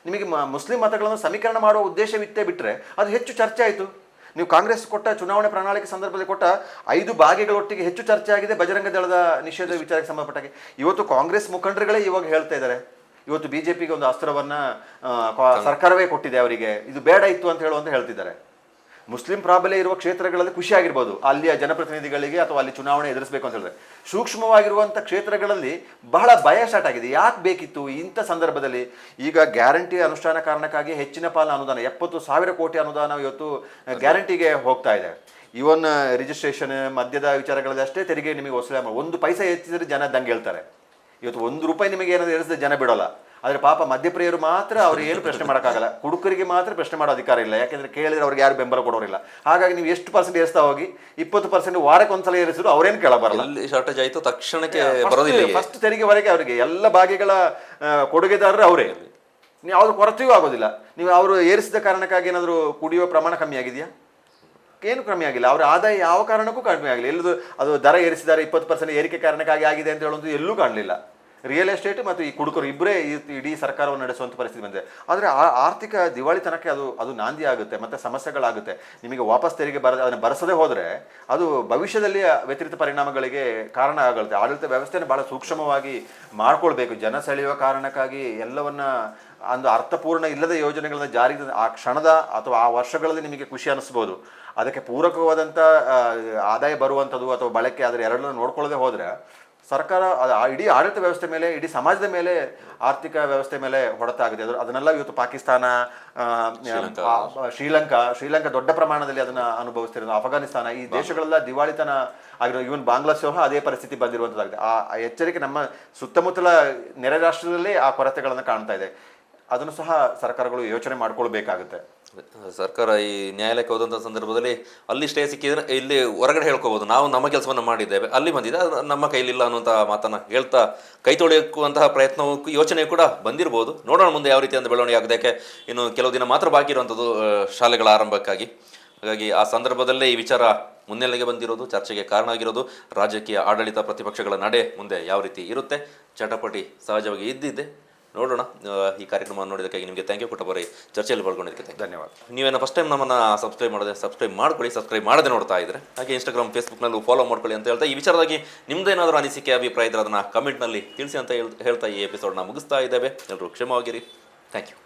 ನಿಮಗೆ ಮುಸ್ಲಿಂ ಮತಗಳನ್ನು ಸಮೀಕರಣ ಮಾಡುವ ಉದ್ದೇಶವಿತ್ತೇ ಬಿಟ್ಟರೆ ಅದು ಹೆಚ್ಚು ಚರ್ಚೆ ಆಯಿತು. ನೀವು ಕಾಂಗ್ರೆಸ್ ಕೊಟ್ಟ ಚುನಾವಣೆ ಪ್ರಣಾಳಿಕೆ ಸಂದರ್ಭದಲ್ಲಿ ಕೊಟ್ಟ 5 ಭಾಗ್ಯಗಳೊಟ್ಟಿಗೆ ಹೆಚ್ಚು ಚರ್ಚೆ ಆಗಿದೆ ಬಜರಂಗ ದಳದ ನಿಷೇಧ ವಿಚಾರಕ್ಕೆ ಸಂಬಂಧಪಟ್ಟಾಗೆ. ಇವತ್ತು ಕಾಂಗ್ರೆಸ್ ಮುಖಂಡರುಗಳೇ ಇವಾಗ ಹೇಳ್ತಾ ಇದ್ದಾರೆ, ಇವತ್ತು ಬಿಜೆಪಿಗೆ ಒಂದು ಅಸ್ತ್ರವನ್ನ ಸರ್ಕಾರವೇ ಕೊಟ್ಟಿದೆ ಅವರಿಗೆ, ಇದು ಬೇಡ ಇತ್ತು ಅಂತ ಹೇಳುವಂತ ಹೇಳ್ತಿದ್ದಾರೆ. ಮುಸ್ಲಿಂ ಪ್ರಾಬಲ್ಯ ಇರುವ ಕ್ಷೇತ್ರಗಳಲ್ಲಿ ಖುಷಿಯಾಗಿರ್ಬೋದು, ಅಲ್ಲಿಯ ಜನಪ್ರತಿನಿಧಿಗಳಿಗೆ ಅಥವಾ ಅಲ್ಲಿ ಚುನಾವಣೆ ಎದುರಿಸಬೇಕು ಅಂತ ಹೇಳಿದ್ರೆ. ಸೂಕ್ಷ್ಮವಾಗಿರುವಂಥ ಕ್ಷೇತ್ರಗಳಲ್ಲಿ ಬಹಳ ಭಯ ಸ್ಟಾರ್ಟ್ ಆಗಿದೆ. ಯಾಕೆ ಬೇಕಿತ್ತು ಇಂಥ ಸಂದರ್ಭದಲ್ಲಿ? ಈಗ ಗ್ಯಾರಂಟಿ ಅನುಷ್ಠಾನ ಕಾರಣಕ್ಕಾಗಿ ಹೆಚ್ಚಿನ ಪಾಲ ಅನುದಾನ 70,000 ಕೋಟಿ ಅನುದಾನ ಇವತ್ತು ಗ್ಯಾರಂಟಿಗೆ ಹೋಗ್ತಾ ಇದೆ. ಇವನ್ ರಿಜಿಸ್ಟ್ರೇಷನ್ ಮದ್ಯದ ವಿಚಾರಗಳಲ್ಲಿ ಅಷ್ಟೇ ತೆರಿಗೆ ನಿಮಗೆ ವಸೂಲಿ 1 ಪೈಸೆ ಹೆಚ್ಚಿದ್ರೆ ಜನ ದಂಗೆ ಹೇಳ್ತಾರೆ. ಇವತ್ತು 1 ರೂಪಾಯಿ ನಿಮಗೆ ಏನಾದ್ರು ಏರಿಸಿದ್ರೆ ಜನ ಬಿಡೋಲ್ಲ. ಆದರೆ ಪಾಪ ಮದ್ಯಪ್ರಿಯರು ಮಾತ್ರ ಅವ್ರು ಏನು ಪ್ರಶ್ನೆ ಮಾಡೋಕ್ಕಾಗಲ್ಲ. ಕುಡುಕರಿಗೆ ಮಾತ್ರ ಪ್ರಶ್ನೆ ಮಾಡೋ ಅಧಿಕಾರ ಇಲ್ಲ, ಯಾಕೆಂದ್ರೆ ಕೇಳಿದ್ರೆ ಅವ್ರಿಗೆ ಯಾರು ಬೆಂಬಲ ಕೊಡೋರಿಲ್ಲ. ಹಾಗಾಗಿ ನೀವು ಎಷ್ಟು ಪರ್ಸೆಂಟ್ ಏರಿಸ್ತಾ ಹೋಗಿ 20% ವಾರಕ್ಕೆ ಒಂದ್ಸಲ ಏರಿಸಿದ್ರು ಅವ್ರೇನು ಕೇಳಬಾರಲ್ಲ. ಶಾರ್ಟೇಜ್ ಆಯಿತು ತಕ್ಷಣಕ್ಕೆ ಬರೋದಿಲ್ಲ. ಫಸ್ಟ್ ತೆರಿಗೆವರೆಗೆ ಅವರಿಗೆ ಎಲ್ಲ ಭಾಗ್ಯಗಳ ಕೊಡುಗೆದಾರರು ಅವರೇ. ನೀವು ಯಾವ್ದು ಕೊರತೆಯೂ ಆಗೋದಿಲ್ಲ. ನೀವು ಅವರು ಏರಿಸಿದ ಕಾರಣಕ್ಕಾಗಿ ಏನಾದರೂ ಕುಡಿಯುವ ಪ್ರಮಾಣ ಕಮ್ಮಿ ಆಗಿದೆಯಾ? ಏನು ಕಮ್ಮಿ ಆಗಿಲ್ಲ. ಅವರ ಆದಾಯ ಯಾವ ಕಾರಣಕ್ಕೂ ಕಡಿಮೆ ಆಗಿಲ್ಲ. ಎಲ್ಲದು ಅದು ದರ ಏರಿಸಿದ್ದಾರೆ 20% ಏರಿಕೆ ಕಾರಣಕ್ಕಾಗಿ ಆಗಿದೆ ಅಂತ ಹೇಳೋದು ಎಲ್ಲೂ ಕಾಣಲಿಲ್ಲ. ರಿಯಲ್ ಎಸ್ಟೇಟ್ ಮತ್ತು ಈ ಕುಡುಕರು ಇಬ್ಬರೇ ಇಡೀ ಸರ್ಕಾರವನ್ನು ನಡೆಸುವಂಥ ಪರಿಸ್ಥಿತಿ ಬಂದಿದೆ. ಆದರೆ ಆರ್ಥಿಕ ದಿವಾಳಿತನಕ್ಕೆ ಅದು ನಾಂದಿ ಆಗುತ್ತೆ, ಮತ್ತು ಸಮಸ್ಯೆಗಳಾಗುತ್ತೆ. ನಿಮಗೆ ವಾಪಸ್ ತೆರಿಗೆ ಅದನ್ನು ಬರೆಸದೇ ಹೋದರೆ ಅದು ಭವಿಷ್ಯದಲ್ಲಿ ವ್ಯತಿರಿಕ್ತ ಪರಿಣಾಮಗಳಿಗೆ ಕಾರಣ ಆಗುತ್ತೆ. ಆಡಳಿತ ವ್ಯವಸ್ಥೆಯನ್ನು ಭಾಳ ಸೂಕ್ಷ್ಮವಾಗಿ ಮಾಡ್ಕೊಳ್ಬೇಕು. ಜನ ಸೆಳೆಯುವ ಕಾರಣಕ್ಕಾಗಿ ಎಲ್ಲವನ್ನ ಒಂದು ಅರ್ಥಪೂರ್ಣ ಇಲ್ಲದ ಯೋಜನೆಗಳನ್ನ ಜಾರಿಗೆ ಆ ಕ್ಷಣದ ಅಥವಾ ಆ ವರ್ಷಗಳಲ್ಲಿ ನಿಮಗೆ ಖುಷಿ ಅನ್ನಿಸ್ಬೋದು. ಅದಕ್ಕೆ ಪೂರಕವಾದಂಥ ಆದಾಯ ಬರುವಂಥದ್ದು ಅಥವಾ ಬಳಕೆ ಆದರೆ ಎರಡನ್ನೂ ನೋಡ್ಕೊಳ್ಳದೆ ಹೋದರೆ ಸರ್ಕಾರ ಇಡೀ ಆಡಳಿತ ವ್ಯವಸ್ಥೆ ಮೇಲೆ, ಇಡೀ ಸಮಾಜದ ಮೇಲೆ, ಆರ್ಥಿಕ ವ್ಯವಸ್ಥೆ ಮೇಲೆ ಹೊಡೆತಾಗಿದೆ. ಅದನ್ನೆಲ್ಲ ಇವತ್ತು ಪಾಕಿಸ್ತಾನ, ಶ್ರೀಲಂಕಾ ದೊಡ್ಡ ಪ್ರಮಾಣದಲ್ಲಿ ಅದನ್ನು ಅನುಭವಿಸ್ತಿರೋದು. ಅಫಘಾನಿಸ್ತಾನ, ಈ ದೇಶಗಳೆಲ್ಲ ದಿವಾಳಿತನ ಆಗಿರೋ. ಇವನ್ ಬಾಂಗ್ಲಾದೇಶ ಅದೇ ಪರಿಸ್ಥಿತಿ ಬಂದಿರುವಂಥದ್ದಾಗಿದೆ. ಆ ಎಚ್ಚರಿಕೆ ನಮ್ಮ ಸುತ್ತಮುತ್ತಲ ನೆರೆ ರಾಷ್ಟ್ರದಲ್ಲೇ ಆ ಕೊರತೆಗಳನ್ನು ಕಾಣ್ತಾ ಇದೆ. ಅದನ್ನು ಸಹ ಸರ್ಕಾರಗಳು ಯೋಚನೆ ಮಾಡ್ಕೊಳ್ಬೇಕಾಗುತ್ತೆ. ಸರ್ಕಾರ ಈ ನ್ಯಾಯಾಲಯಕ್ಕೆ ಹೋದಂಥ ಸಂದರ್ಭದಲ್ಲಿ ಅಲ್ಲಿ ಸ್ಟೇ ಸಿಕ್ಕಿದ್ರೆ ಇಲ್ಲಿ ಹೊರಗಡೆ ಹೇಳ್ಕೋಬೋದು, ನಾವು ನಮ್ಮ ಕೆಲಸವನ್ನು ಮಾಡಿದ್ದೇವೆ, ಅಲ್ಲಿ ಬಂದಿದೆ, ಅದು ನಮ್ಮ ಕೈಲಿಲ್ಲ ಅನ್ನುವಂಥ ಮಾತನ್ನು ಹೇಳ್ತಾ ಕೈ ತೊಳೆಯುವಂತಹ ಪ್ರಯತ್ನವೂ ಯೋಚನೆ ಕೂಡ ಬಂದಿರ್ಬೋದು. ನೋಡೋಣ ಮುಂದೆ ಯಾವ ರೀತಿಯಿಂದ ಬೆಳವಣಿಗೆ ಆಗಿದೆ. ಯಾಕೆ ಇನ್ನು ಕೆಲವು ದಿನ ಮಾತ್ರ ಬಾಕಿ ಇರುವಂಥದ್ದು ಶಾಲೆಗಳ ಆರಂಭಕ್ಕಾಗಿ. ಹಾಗಾಗಿ ಆ ಸಂದರ್ಭದಲ್ಲೇ ಈ ವಿಚಾರ ಮುನ್ನೆಲೆಗೆ ಬಂದಿರೋದು, ಚರ್ಚೆಗೆ ಕಾರಣ ಆಗಿರೋದು. ರಾಜಕೀಯ ಆಡಳಿತ ಪ್ರತಿಪಕ್ಷಗಳ ನಡೆ ಮುಂದೆ ಯಾವ ರೀತಿ ಇರುತ್ತೆ, ಚಟಪಟಿ ಸಹಜವಾಗಿ ಇದ್ದಿದ್ದೆ. ನೋಡೋಣ. ಈ ಕಾರ್ಯಕ್ರಮವನ್ನು ನೋಡಿದ್ದಕ್ಕಾಗಿ ನಿಮಗೆ ಥ್ಯಾಂಕ್ ಯು. ಕುಟುಂಬರೇ ಚರ್ಚೆಯಲ್ಲಿ ಪಾಲ್ಗೊಂಡಿದ್ದಕ್ಕೆ ಧನ್ಯವಾದ. ನೀವೇನೋ ಫಸ್ಟ್ ಟೈಮ್ ನಮ್ಮನ್ನು ಸಬ್ಸ್ಕ್ರೈಬ್ ಮಾಡ್ಕೊಳ್ಳಿ. ಸಬ್ಸ್ಕ್ರೈಬ್ ಮಾಡದೆ ನೋಡ್ತಾ ಇದ್ರೆ ಹಾಗೆ ಇನ್ಸ್ಟಾಗ್ರಾಮ್, ಫೇಸ್ಬುಕ್ನಲ್ಲೂ ಫಾಲೋ ಮಾಡ್ಕೊಳ್ಳಿ ಅಂತ ಹೇಳ್ತಾ, ಈ ವಿಚಾರವಾಗಿ ನಿಮ್ಮದೇನಾದರೂ ಅನಿಸಿಕೆ, ಅಭಿಪ್ರಾಯ ಇದ್ದರೆ ಅದನ್ನು ಕಮೆಂಟ್ನಲ್ಲಿ ತಿಳಿಸಿ ಅಂತ ಹೇಳ್ತಾ ಈ ಎಪಿಸೋಡ್ನ ಮುಗಿಸ್ತಾ ಇದ್ದೇವೆ. ಎಲ್ಲರೂ ಕ್ಷಮವಾಗಿರಿ. Thank you.